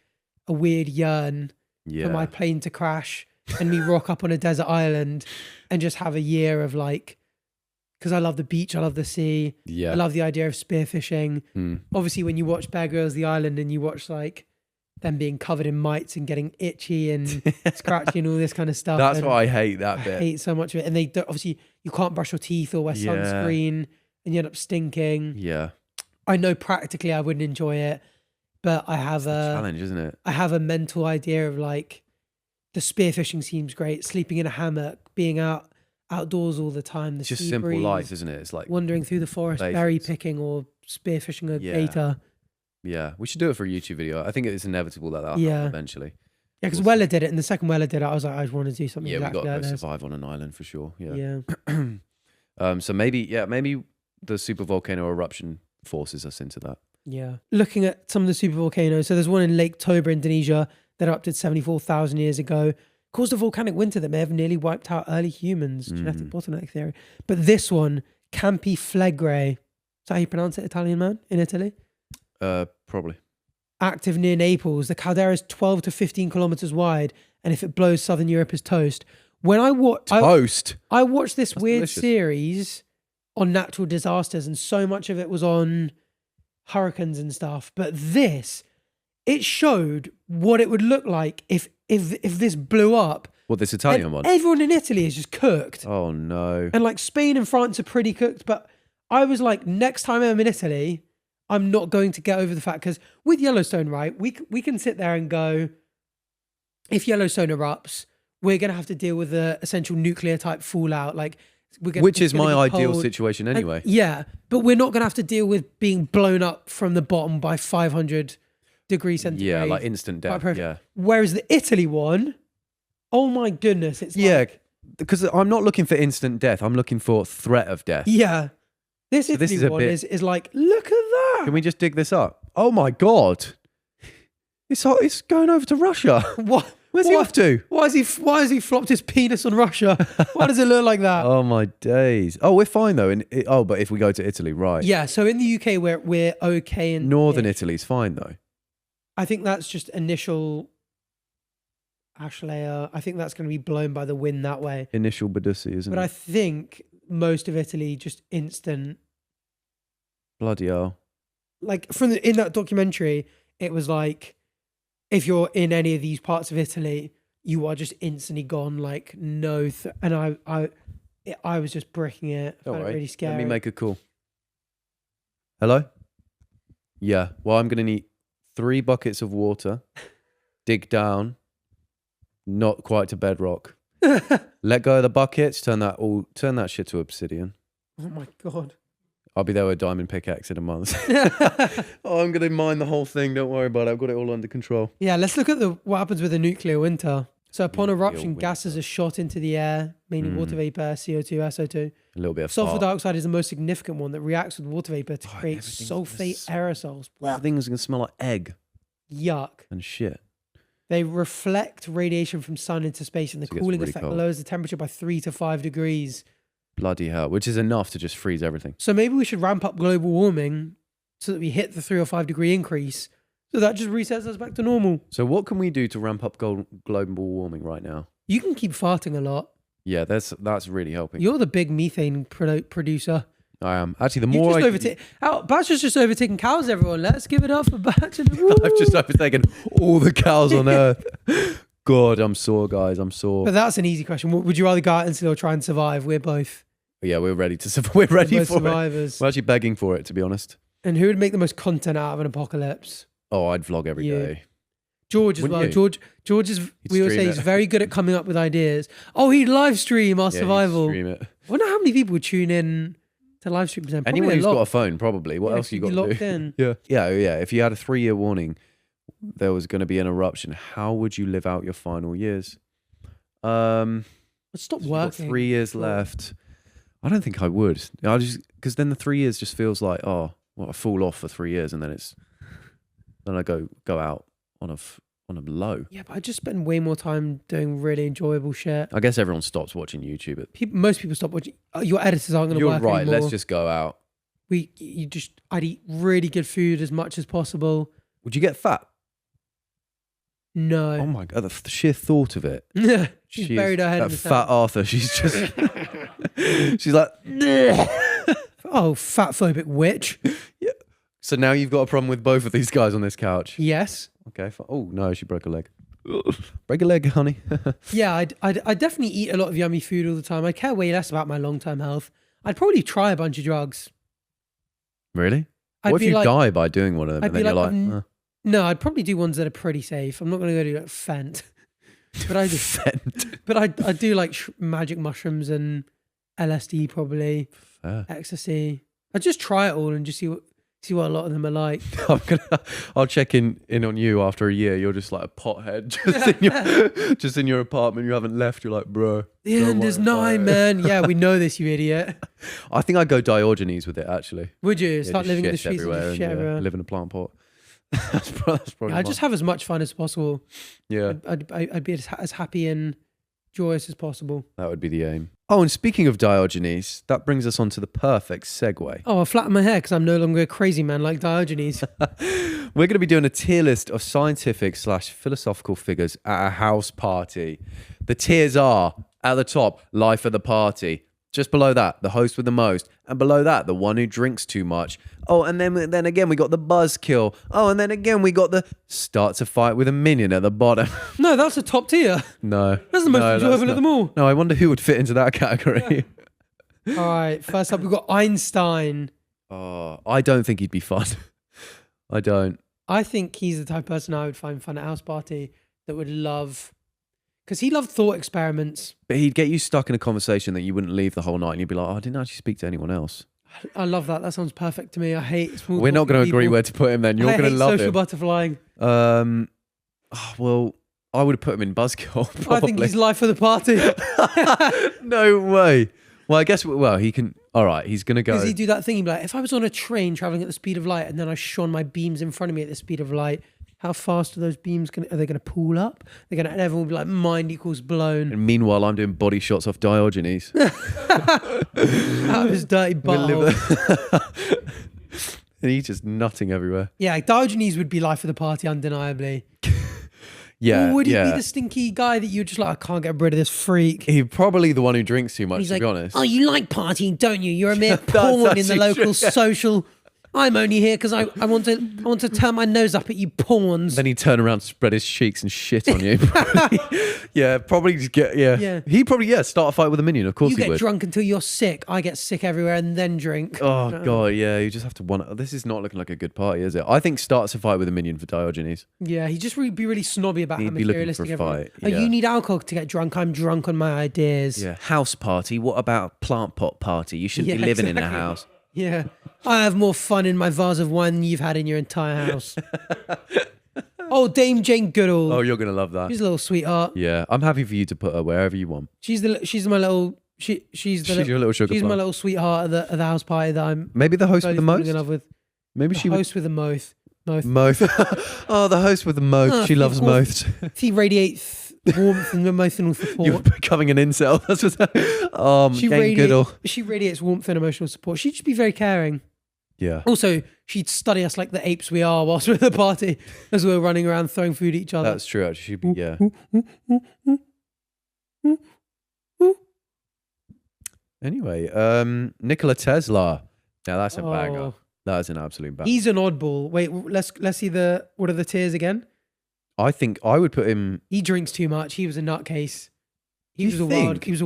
a weird yearn for my plane to crash and me rock up on a desert island and just have a year of like, because I love the beach, I love the sea. Yeah. I love the idea of spearfishing. Obviously, when you watch Bear Grylls The Island and you watch like them being covered in mites and getting itchy and scratchy and all this kind of stuff. That's why I hate that bit. I hate so much of it. And they don't, obviously, you can't brush your teeth or wear sunscreen and you end up stinking. Yeah. I know practically I wouldn't enjoy it, but I have a challenge, isn't it? I have a mental idea of like the spearfishing seems great, sleeping in a hammock, being outdoors all the time. It's just simple life, isn't it? It's like wandering through the forest, berry picking or spearfishing a gator. Yeah, we should do it for a YouTube video. I think it's inevitable that happen eventually. Yeah, because Weller did it, and the second Weller did it, I was like, I want to do something. Yeah, exactly we got to like survive on an island for sure. Yeah. So maybe the supervolcano eruption forces us into that. Yeah. Looking at some of the supervolcanoes, so there's one in Lake Toba, Indonesia, that erupted 74,000 years ago, caused a volcanic winter that may have nearly wiped out early humans. Genetic bottleneck theory. But this one, Campi Flegrei, is that how you pronounce it, Italian man, in Italy? Probably. Active near Naples. The caldera is 12 to 15 kilometers wide, and if it blows, southern Europe is toast. When I watched I watched this weird series on natural disasters, and so much of it was on hurricanes and stuff. But it showed what it would look like if this blew up. What, this Italian one? Everyone in Italy is just cooked. Oh no. And like Spain and France are pretty cooked, but I was like, next time I'm in Italy, I'm not going to get over the fact, because with Yellowstone, right, we can sit there and go, if Yellowstone erupts, we're going to have to deal with the essential nuclear type fallout. Like, which is my ideal situation anyway. But we're not going to have to deal with being blown up from the bottom by 500 degrees centigrade. Yeah, like instant death. Yeah. Whereas the Italy one, oh my goodness, it's like, because I'm not looking for instant death. I'm looking for threat of death. Yeah. This Italy one is like, look at that. Can we just dig this up? Oh my God. It's going over to Russia. What? Where's he off to? Why has he flopped his penis on Russia? Why does it look like that? Oh my days. Oh, we're fine though. But if we go to Italy, right? Yeah. So in the UK, we're okay. In Northern Italy's fine though. I think that's just initial ash layer. I think that's going to be blown by the wind that way. Initial Badussi, isn't it? But I think most of Italy just instant. Bloody hell. Like in that documentary, it was like, if you're in any of these parts of Italy, you are just instantly gone. Like no, and I was just bricking it. Don't worry. Really scary. Let me make a call. Hello? Yeah. Well, I'm going to need 3 buckets of water, dig down, not quite to bedrock. Let go of the buckets, turn that shit to obsidian. Oh my God. I'll be there with a diamond pickaxe in a month. Oh, I'm going to mine the whole thing. Don't worry about it. I've got it all under control. Yeah, let's look at what happens with a nuclear winter. So upon eruption, gases are shot into the air, mainly water vapor, CO2, SO2. A little bit of sulfur dioxide is the most significant one that reacts with water vapor to create sulfate aerosols. Everything's going to smell like egg. Yuck. And shit. They reflect radiation from sun into space, and the cooling effect lowers the temperature by 3 to 5 degrees. Bloody hell, which is enough to just freeze everything. So maybe we should ramp up global warming so that we hit the 3 or 5 degree increase. So that just resets us back to normal. So what can we do to ramp up global warming right now? You can keep farting a lot. Yeah, that's really helping. You're the big methane producer. I am. Actually, the more Bachelor's just overtaken cows, everyone. Let's give it up for Bachelor. I've just overtaken all the cows on earth. God, I'm sore, guys. I'm sore. But that's an easy question. Would you rather go out and still try and survive? We're both. Yeah, we're ready to survive. We're ready for survivors. it. We're actually begging for it, to be honest. And who would make the most content out of an apocalypse? Oh, I'd vlog every day. George as Wouldn't well. you? George is, we always say he's very good at coming up with ideas. Oh, he'd live stream our survival. He'd stream it. I wonder how many people would tune in to live stream. Probably anyone who's got a phone, probably. What else you got to locked do? In. Yeah. If you had a 3-year warning, there was going to be an eruption. How would you live out your final years? Let's stop working. 3 years left. I don't think I would. Because then the 3 years just feels like, I fall off for 3 years and then I go out on a low. Yeah, but I just spend way more time doing really enjoyable shit. I guess everyone stops watching YouTube. Most people stop watching. Your editors aren't going to work right. anymore. Let's just go out. I'd eat really good food as much as possible. Would you get fat? No. Oh my God, the sheer thought of it. She's buried her head in the fat sand. Arthur, she's just... she's like... Oh, fat phobic witch. Yeah. So now you've got a problem with both of these guys on this couch. Yes. Okay. Oh, no, she broke a leg. Break a leg, honey. Yeah, I definitely eat a lot of yummy food all the time. I care way less about my long-term health. I'd probably try a bunch of drugs. Really? What if you die by doing one of them and then you're like... No, I'd probably do ones that are pretty safe. I'm not going to go do like Fent. But I do Fent. But I do like magic mushrooms and LSD probably. Fair. Ecstasy. I'd just try it all and just see what a lot of them are like. I'll check in on you after a year. You're just like a pothead, just in your apartment. You haven't left. You're like, bro. The end is nigh, man. Yeah, we know this, you idiot. I think I'd go Diogenes with it, actually. Would you start living in the streets and shit everywhere? Live in a plant pot. That's probably I just have as much fun as possible. Yeah, I'd be as happy and joyous as possible. That would be the aim. Oh, and speaking of Diogenes, that brings us on to the perfect segue. Oh, I flattened my hair because I'm no longer a crazy man like Diogenes. We're going to be doing a tier list of scientific/philosophical figures at a house party. The tiers are, at the top, life of the party. Just below that, the host with the most. And below that, the one who drinks too much. Oh, and then again, we got the buzzkill. Oh, and then again, we got the starts a fight with a minion at the bottom. No, that's a top tier. No. That's the most enjoyable of them all. No, I wonder who would fit into that category. Yeah. All right, first up, we've got Einstein. Oh, I don't think he'd be fun. I don't. I think he's the type of person I would find fun at a house party that would love... Because he loved thought experiments. But he'd get you stuck in a conversation that you wouldn't leave the whole night and you'd be like, I didn't actually speak to anyone else. I love that. That sounds perfect to me. I hate small We're not going to agree where to put him then. You're going to love social him. Butterflying. Well, I would have put him in Buzzkill, probably. I think he's life of the party. No way. Well, I guess, he can... All right, he's going to go... Does he do that thing? He'd be like, if I was on a train traveling at the speed of light and then I shone my beams in front of me at the speed of light... How fast are those beams are they going to pull up? And everyone will be like, mind equals blown. And meanwhile, I'm doing body shots off Diogenes. Out of his dirty butthole. And he's just nutting everywhere. Yeah, Diogenes would be life of the party, undeniably. Yeah. Or would he be the stinky guy that you're just like, I can't get rid of this freak? He's probably the one who drinks too much, to be honest. Oh, you like partying, don't you? You're a mere pawn in the local social... I'm only here because I want to turn my nose up at you pawns. Then he'd turn around, spread his cheeks and shit on you. Probably just get, He'd probably, start a fight with a minion, of course he would. You get drunk until you're sick. I get sick everywhere and then drink. Oh, God, yeah. You just have to This is not looking like a good party, is it? I think starts a fight with a minion for Diogenes. Yeah, he'd just be really snobby about how materialistic looking for a fight. Oh, you need alcohol to get drunk. I'm drunk on my ideas. Yeah. House party. What about plant pot party? You shouldn't be living in a house. Yeah. I have more fun in my vase of wine than you've had in your entire house. Oh, Dame Jane Goodall. Oh, you're going to love that. She's a little sweetheart. Yeah. I'm happy for you to put her wherever you want. She's my little... She's your little sugar She's plum. my little sweetheart at the house party that I'm... Maybe the host with the most? In love with. Maybe the host with the most. Most. Oh, the host with the most. She loves most. She radiates warmth and emotional support. You're becoming an incel. That's what's Jane Goodall. She radiates warmth and emotional support. She'd just be very caring. Yeah. Also, she'd study us like the apes we are whilst we're at the party as we're running around throwing food at each other. That's true, actually. She'd be, yeah. Anyway, Nikola Tesla. Now that's a banger. That is an absolute banger. He's an oddball. Wait, let's see what are the tiers again? I think I would put him. He drinks too much. He was a nutcase. He was a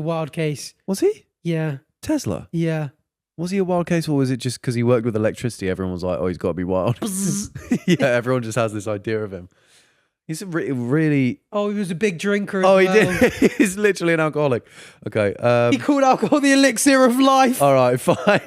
wild case. Was he? Yeah. Tesla? Yeah. Was he a wild case, or was it just because he worked with electricity? Everyone was like, "Oh, he's got to be wild." Yeah, everyone just has this idea of him. He's a really. Oh, he was a big drinker. He did. He's literally an alcoholic. Okay. He called alcohol the elixir of life. All right, fine.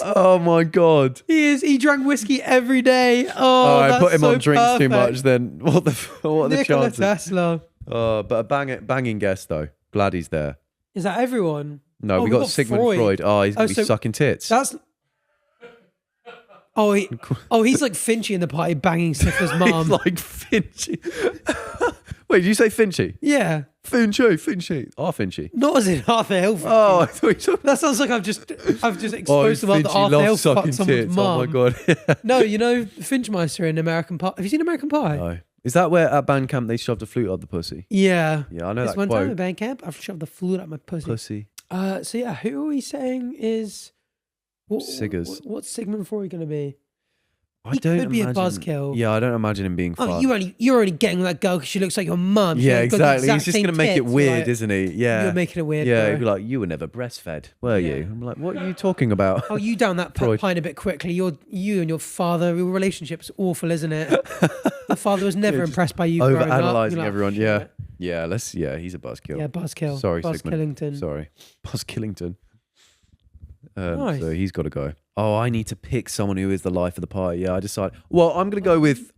Oh my god. He is. He drank whiskey every day. Oh, I put him so on drinks perfect. too much. Then what are the Nikola chances? Tesla. But a banging guest though. Glad he's there. Is that everyone? No, we got Sigmund Freud. Oh, he's gonna be sucking tits. That's. He's like Finchy in the party, banging Siffer's mum. He's like Finchy. Wait, did you say Finchy? Yeah. Finchy. Finchy. Not as in Arthur Hill. Oh, I thought you talking. That sounds like I've just exposed them up that Arthur Hill fucked someone's mum. Oh my god. No, you know Finchmeister in American Pie. Have you seen American Pie? No. Is that where at band camp they shoved a flute up the pussy? Yeah. Yeah, I know that one quote. time at band camp, I've shoved the flute up my pussy. So yeah, who are we saying is Siggers? What's Sigmund Freud going to be? He could be a buzzkill. Yeah, I don't imagine him being fun. Oh, you're only getting that girl because she looks like your mum. Yeah, exactly. He's just going to make it weird, like, isn't he? Yeah. You're making it weird. Yeah, bro. he'd be like, you were never breastfed, were you? I'm like, what are you talking about? Oh, you down that pine a bit quickly. You and your father, your relationship's awful, isn't it? Your father was never impressed by you. Over-analysing like, everyone. Yeah. Yeah, he's a buzzkill. Yeah, buzzkill. Sorry, Buzz Sigmund. Killington. Sorry. Buzz Killington. Nice. So he's got to go. Oh, I need to pick someone who is the life of the party. Yeah, I decided. Well, I'm gonna go with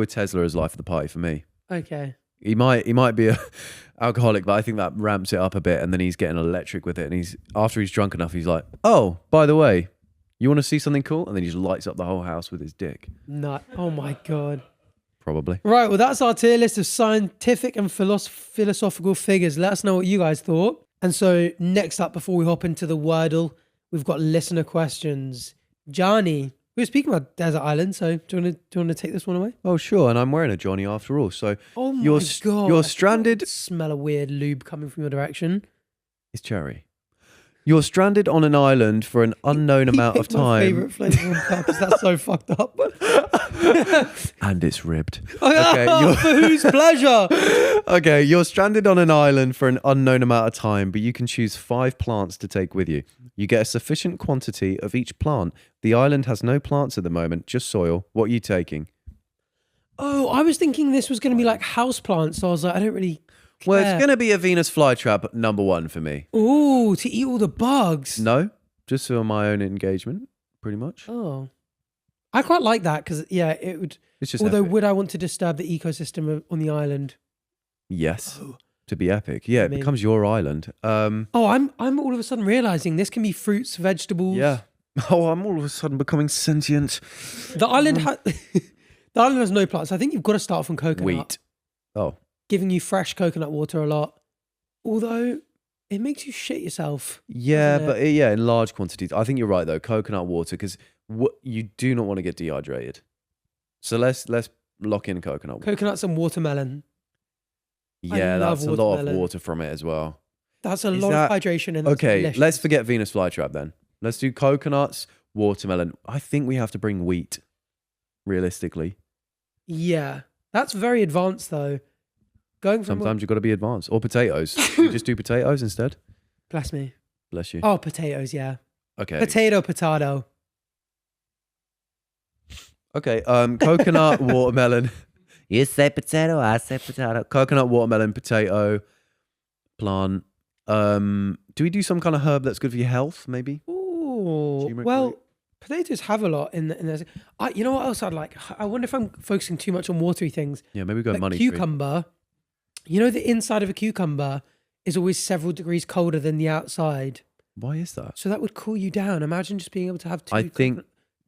Tesla as life of the party for me. Okay. He might be a alcoholic, but I think that ramps it up a bit, and then he's getting electric with it. And after he's drunk enough, he's like, "Oh, by the way, you want to see something cool?" And then he just lights up the whole house with his dick. No. Oh my god. Probably. Right. Well, that's our tier list of scientific and philosophical figures. Let us know what you guys thought. And so next up, before we hop into the Wordle, we've got listener questions. Johnny, we were speaking about desert island, so do you want to take this one away? Oh, sure. And I'm wearing a Johnny after all. So oh my god, you're stranded. Smell a weird lube coming from your direction. It's cherry. You're stranded on an island for an unknown amount of time. My favorite flavor on purpose. That's so fucked up. And it's ribbed. Okay, for whose pleasure? Okay, you're stranded on an island for an unknown amount of time, but you can choose 5 plants to take with you. You get a sufficient quantity of each plant. The island has no plants at the moment, just soil. What are you taking? Oh, I was thinking this was going to be like house plants. So I was like, I don't really care. Well, it's going to be a Venus flytrap #1 for me. Ooh, to eat all the bugs. No, just for my own engagement, pretty much. Oh. I quite like that because, yeah, it would... It's just although, epic. would I want to disturb the ecosystem on the island? Yes. To be epic. Yeah, it becomes your island. I'm all of a sudden realising this can be fruits, vegetables. Yeah. Oh, I'm all of a sudden becoming sentient. The island, the island has no plants. I think you've got to start from coconut. Wheat. Oh. Giving you fresh coconut water a lot. Although, it makes you shit yourself. Yeah, but in large quantities. I think you're right, though. Coconut water, because you do not want to get dehydrated. So let's lock in coconut water. Coconuts and watermelon. Yeah, that's a lot of water from it as well. That's a lot of hydration. And okay, delicious. Let's forget Venus flytrap then. Let's do coconuts, watermelon. I think we have to bring wheat, realistically. Yeah, that's very advanced though. Sometimes you've got to be advanced. Or potatoes. You just do potatoes instead? Bless me. Bless you. Oh, potatoes, yeah. Okay. Potato. Okay, coconut, watermelon. You say potato, I say potato. Coconut, watermelon, potato, plant. Do we do some kind of herb that's good for your health, maybe? Ooh, well, potatoes have a lot in there. You know what else I'd like? I wonder if I'm focusing too much on watery things. Yeah, maybe go money cucumber. Tree. You know, the inside of a cucumber is always several degrees colder than the outside. Why is that? So that would cool you down. Imagine just being able to have two. I think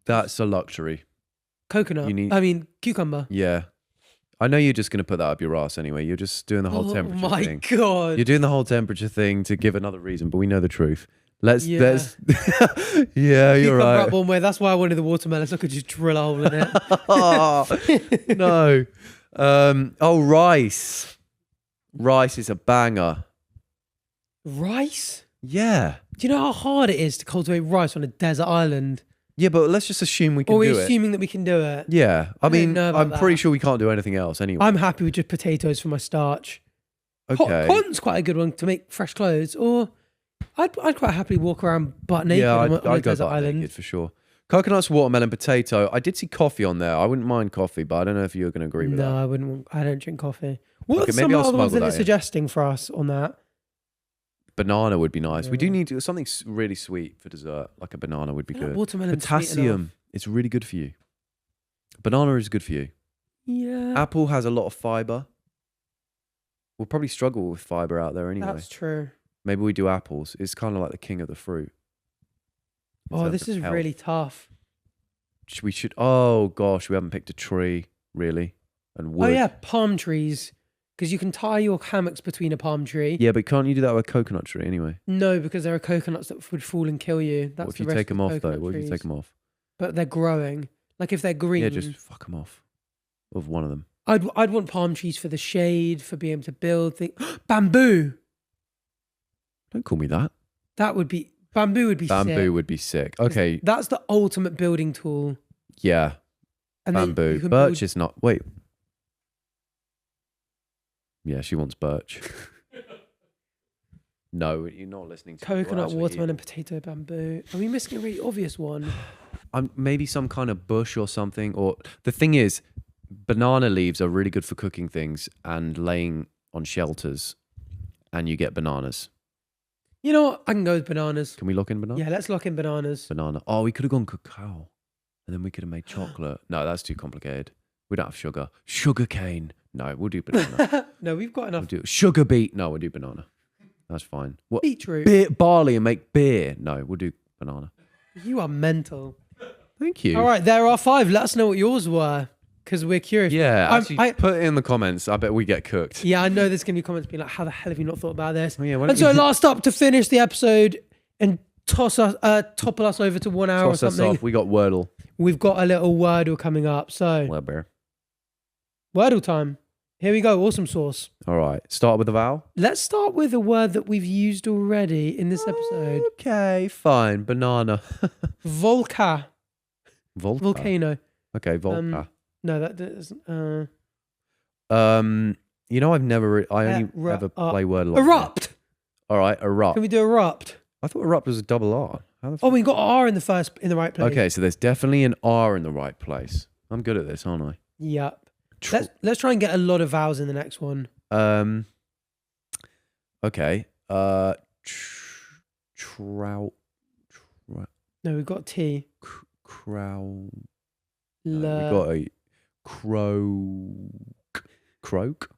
that's a luxury. Cucumber. Yeah. I know you're just going to put that up your ass anyway. You're just doing the whole temperature thing. Oh my God. You're doing the whole temperature thing to give another reason, but we know the truth. Let's Yeah. yeah, You you're come right. up one way. That's why I wanted the watermelon, so I could just drill a hole in it. Oh, no. Rice. Rice is a banger. Rice? Yeah. Do you know how hard it is to cultivate rice on a desert island? Yeah, but let's just assume we can Or are we do it. assuming that we can do it? Yeah. I don't mean, know about I'm pretty that. sure we can't do anything else anyway. I'm happy with just potatoes for my starch. Okay. Cotton's quite a good one to make fresh clothes. Or I'd quite happily walk around butt naked Yeah, on a I'd go desert butt island. naked for sure. Coconuts, watermelon, potato. I did see coffee on there. I wouldn't mind coffee, but I don't know if you're going to agree with No, that. I wouldn't. I don't drink coffee. What Okay, are maybe some I'll other ones smuggle that that they're in. suggesting for us on that? Banana would be nice. We do Yeah. need something really sweet for dessert. Like a banana would be good. Watermelon. Potassium. It's really good for you. Banana is good for you. Yeah, Apple has a lot of fiber. We'll probably struggle with fiber out there anyway. that's true. Maybe we do apples. It's kind of like the king of the fruit. in Oh, terms this of is health. really tough. We should. Oh gosh, we haven't picked a tree really, and wood. Oh yeah, palm trees. Because you can tie your hammocks between a palm tree. Yeah, but can't you do that with a coconut tree anyway? No, because there are coconuts that would fall and kill you. That's What if the you risk take them with off though? coconut What if you trees. take them off? But they're growing. Like if they're green. Yeah, just fuck them off. Of one of them. I'd want palm trees for the shade, for being able to build things. Bamboo. Don't call me that. That would be bamboo. Would be Bamboo sick. would be sick. Okay, That's the ultimate building tool. yeah, And then bamboo. you can Birch build- is not. Wait. Yeah, she wants birch. No, you're not listening to me. You're coconut, actually watermelon, evil. potato, bamboo. Are we missing a really obvious one? Maybe some kind of bush or something. Or the thing is, banana leaves are really good for cooking things and laying on shelters, and you get bananas. You know what? I can go with bananas. Can we lock in banana? Yeah, let's lock in bananas. Banana. Oh, we could have gone cacao, and then we could have made chocolate. No, that's too complicated. We don't have sugar. Sugar cane. No, we'll do banana. No, we've got We'll enough do sugar beet. No, we'll do banana. That's fine. What? beetroot. Beer, barley and make beer. No, we'll do banana. You are mental. Thank you. All right, there are 5. Let us know what yours were, because we're curious. Yeah, actually, I put it in the comments. I bet we get cooked. Yeah, I know there's going to be comments being like, how the hell have you not thought about this? Oh, yeah, why And don't so you last up to finish the episode and topple us over to 1 hour toss or us something. off? We got Wordle. We've got a little Wordle coming up. So Weber. Wordle time. Here we go. Awesome sauce. All right. Start with the vowel. Let's start with a word that we've used already in this episode. Okay, fine. Banana. Volca. Volcano. Okay, Volca. No, that doesn't. You know, I've never. I only ever play Wordle. Erupt. All right, erupt. Can we do erupt? I thought erupt was a double R. How the Oh, we got R in the right place. Okay, so there's definitely an R in the right place. I'm good at this, aren't I? Yep. Let's try and get a lot of vowels in the next one. Okay. Trout. No, we've got T. Crow. L. We got a croak.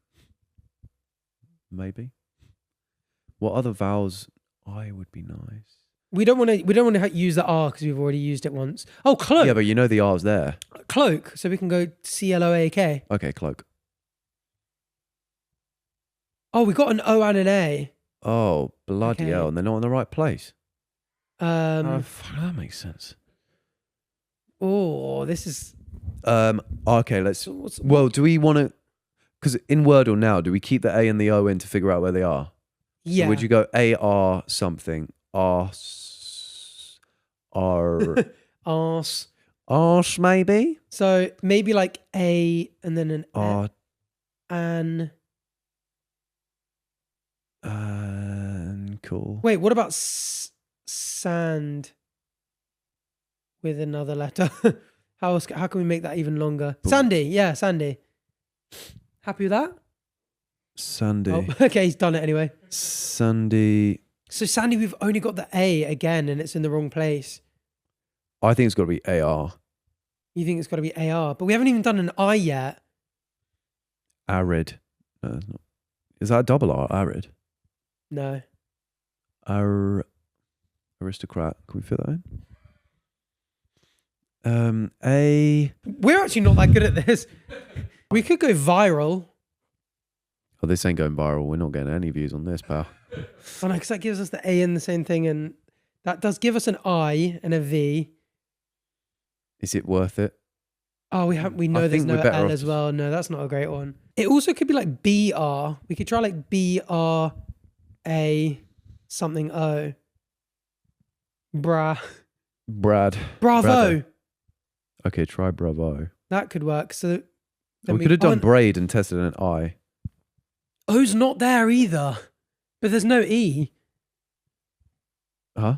Maybe. What other vowels? I would be nice. We don't want to use the R because we've already used it once. Oh, cloak. Yeah, but you know the R's there. Cloak. So we can go CLOAK. Okay, cloak. Oh, we got an O and an A. Oh, bloody Okay. hell. And they're not in the right place. Fuck, that makes sense. Oh, this is. Okay, let's. Well, do we want to. Because in Wordle now, do we keep the A and the O in to figure out where they are? Yeah. So would you go AR something? Arse maybe? So maybe like A and then an R. Cool. Wait, what about sand with another letter? How can we make that even longer? Boom. Sandy, yeah, Sandy. Happy with that? Sandy. Oh, okay, he's done it anyway. Sandy. So Sandy, we've only got the A again, and it's in the wrong place. I think it's got to be AR. You think it's got to be AR, but we haven't even done an I yet. Arid. No, it's not. Is that a double R? Arid. No. Aristocrat. Can we fit that in? A. We're actually not that good at this. We could go viral. Oh, this ain't going viral. We're not getting any views on this, pal. Oh no, because that gives us the A in the same thing, and That does give us an I and a V. Is it worth it? Oh, we know there's no L as well. No, that's not a great one. It also could be like BR. We could try like BRA something O. Brad. Bravo. Bravo. Okay, try bravo. That could work. So we could have done braid and tested an I. O's not there either. But there's no E. Huh?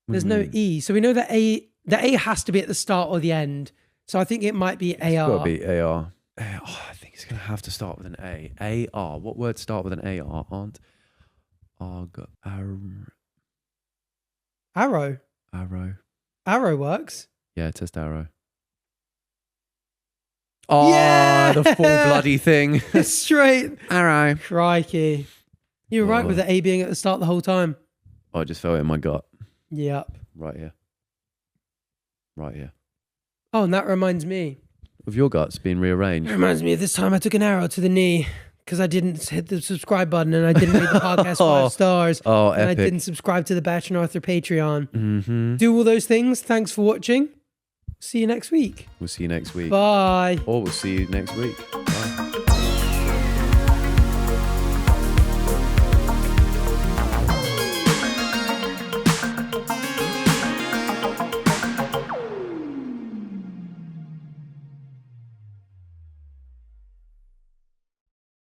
There's no E. So we know that the A has to be at the start or the end. So I think it might be AR. It's got to be AR. Oh, I think it's going to have to start with an A. AR. What words start with an AR? Arrow. Arrow works. Yeah, test arrow. Oh, yeah! The full bloody thing. Straight. Arrow. Crikey. You were right with the A being at the start the whole time. Oh, I just felt it in my gut. Yep. Right here. Oh, and that reminds me. Of your guts being rearranged. It reminds me of this time I took an arrow to the knee because I didn't hit the subscribe button and I didn't rate the podcast 5 stars. Oh, and epic. I didn't subscribe to the Bach and Arthur Patreon. Mm-hmm. Do all those things. Thanks for watching. See you next week. We'll see you next week. Bye. Or we'll see you next week.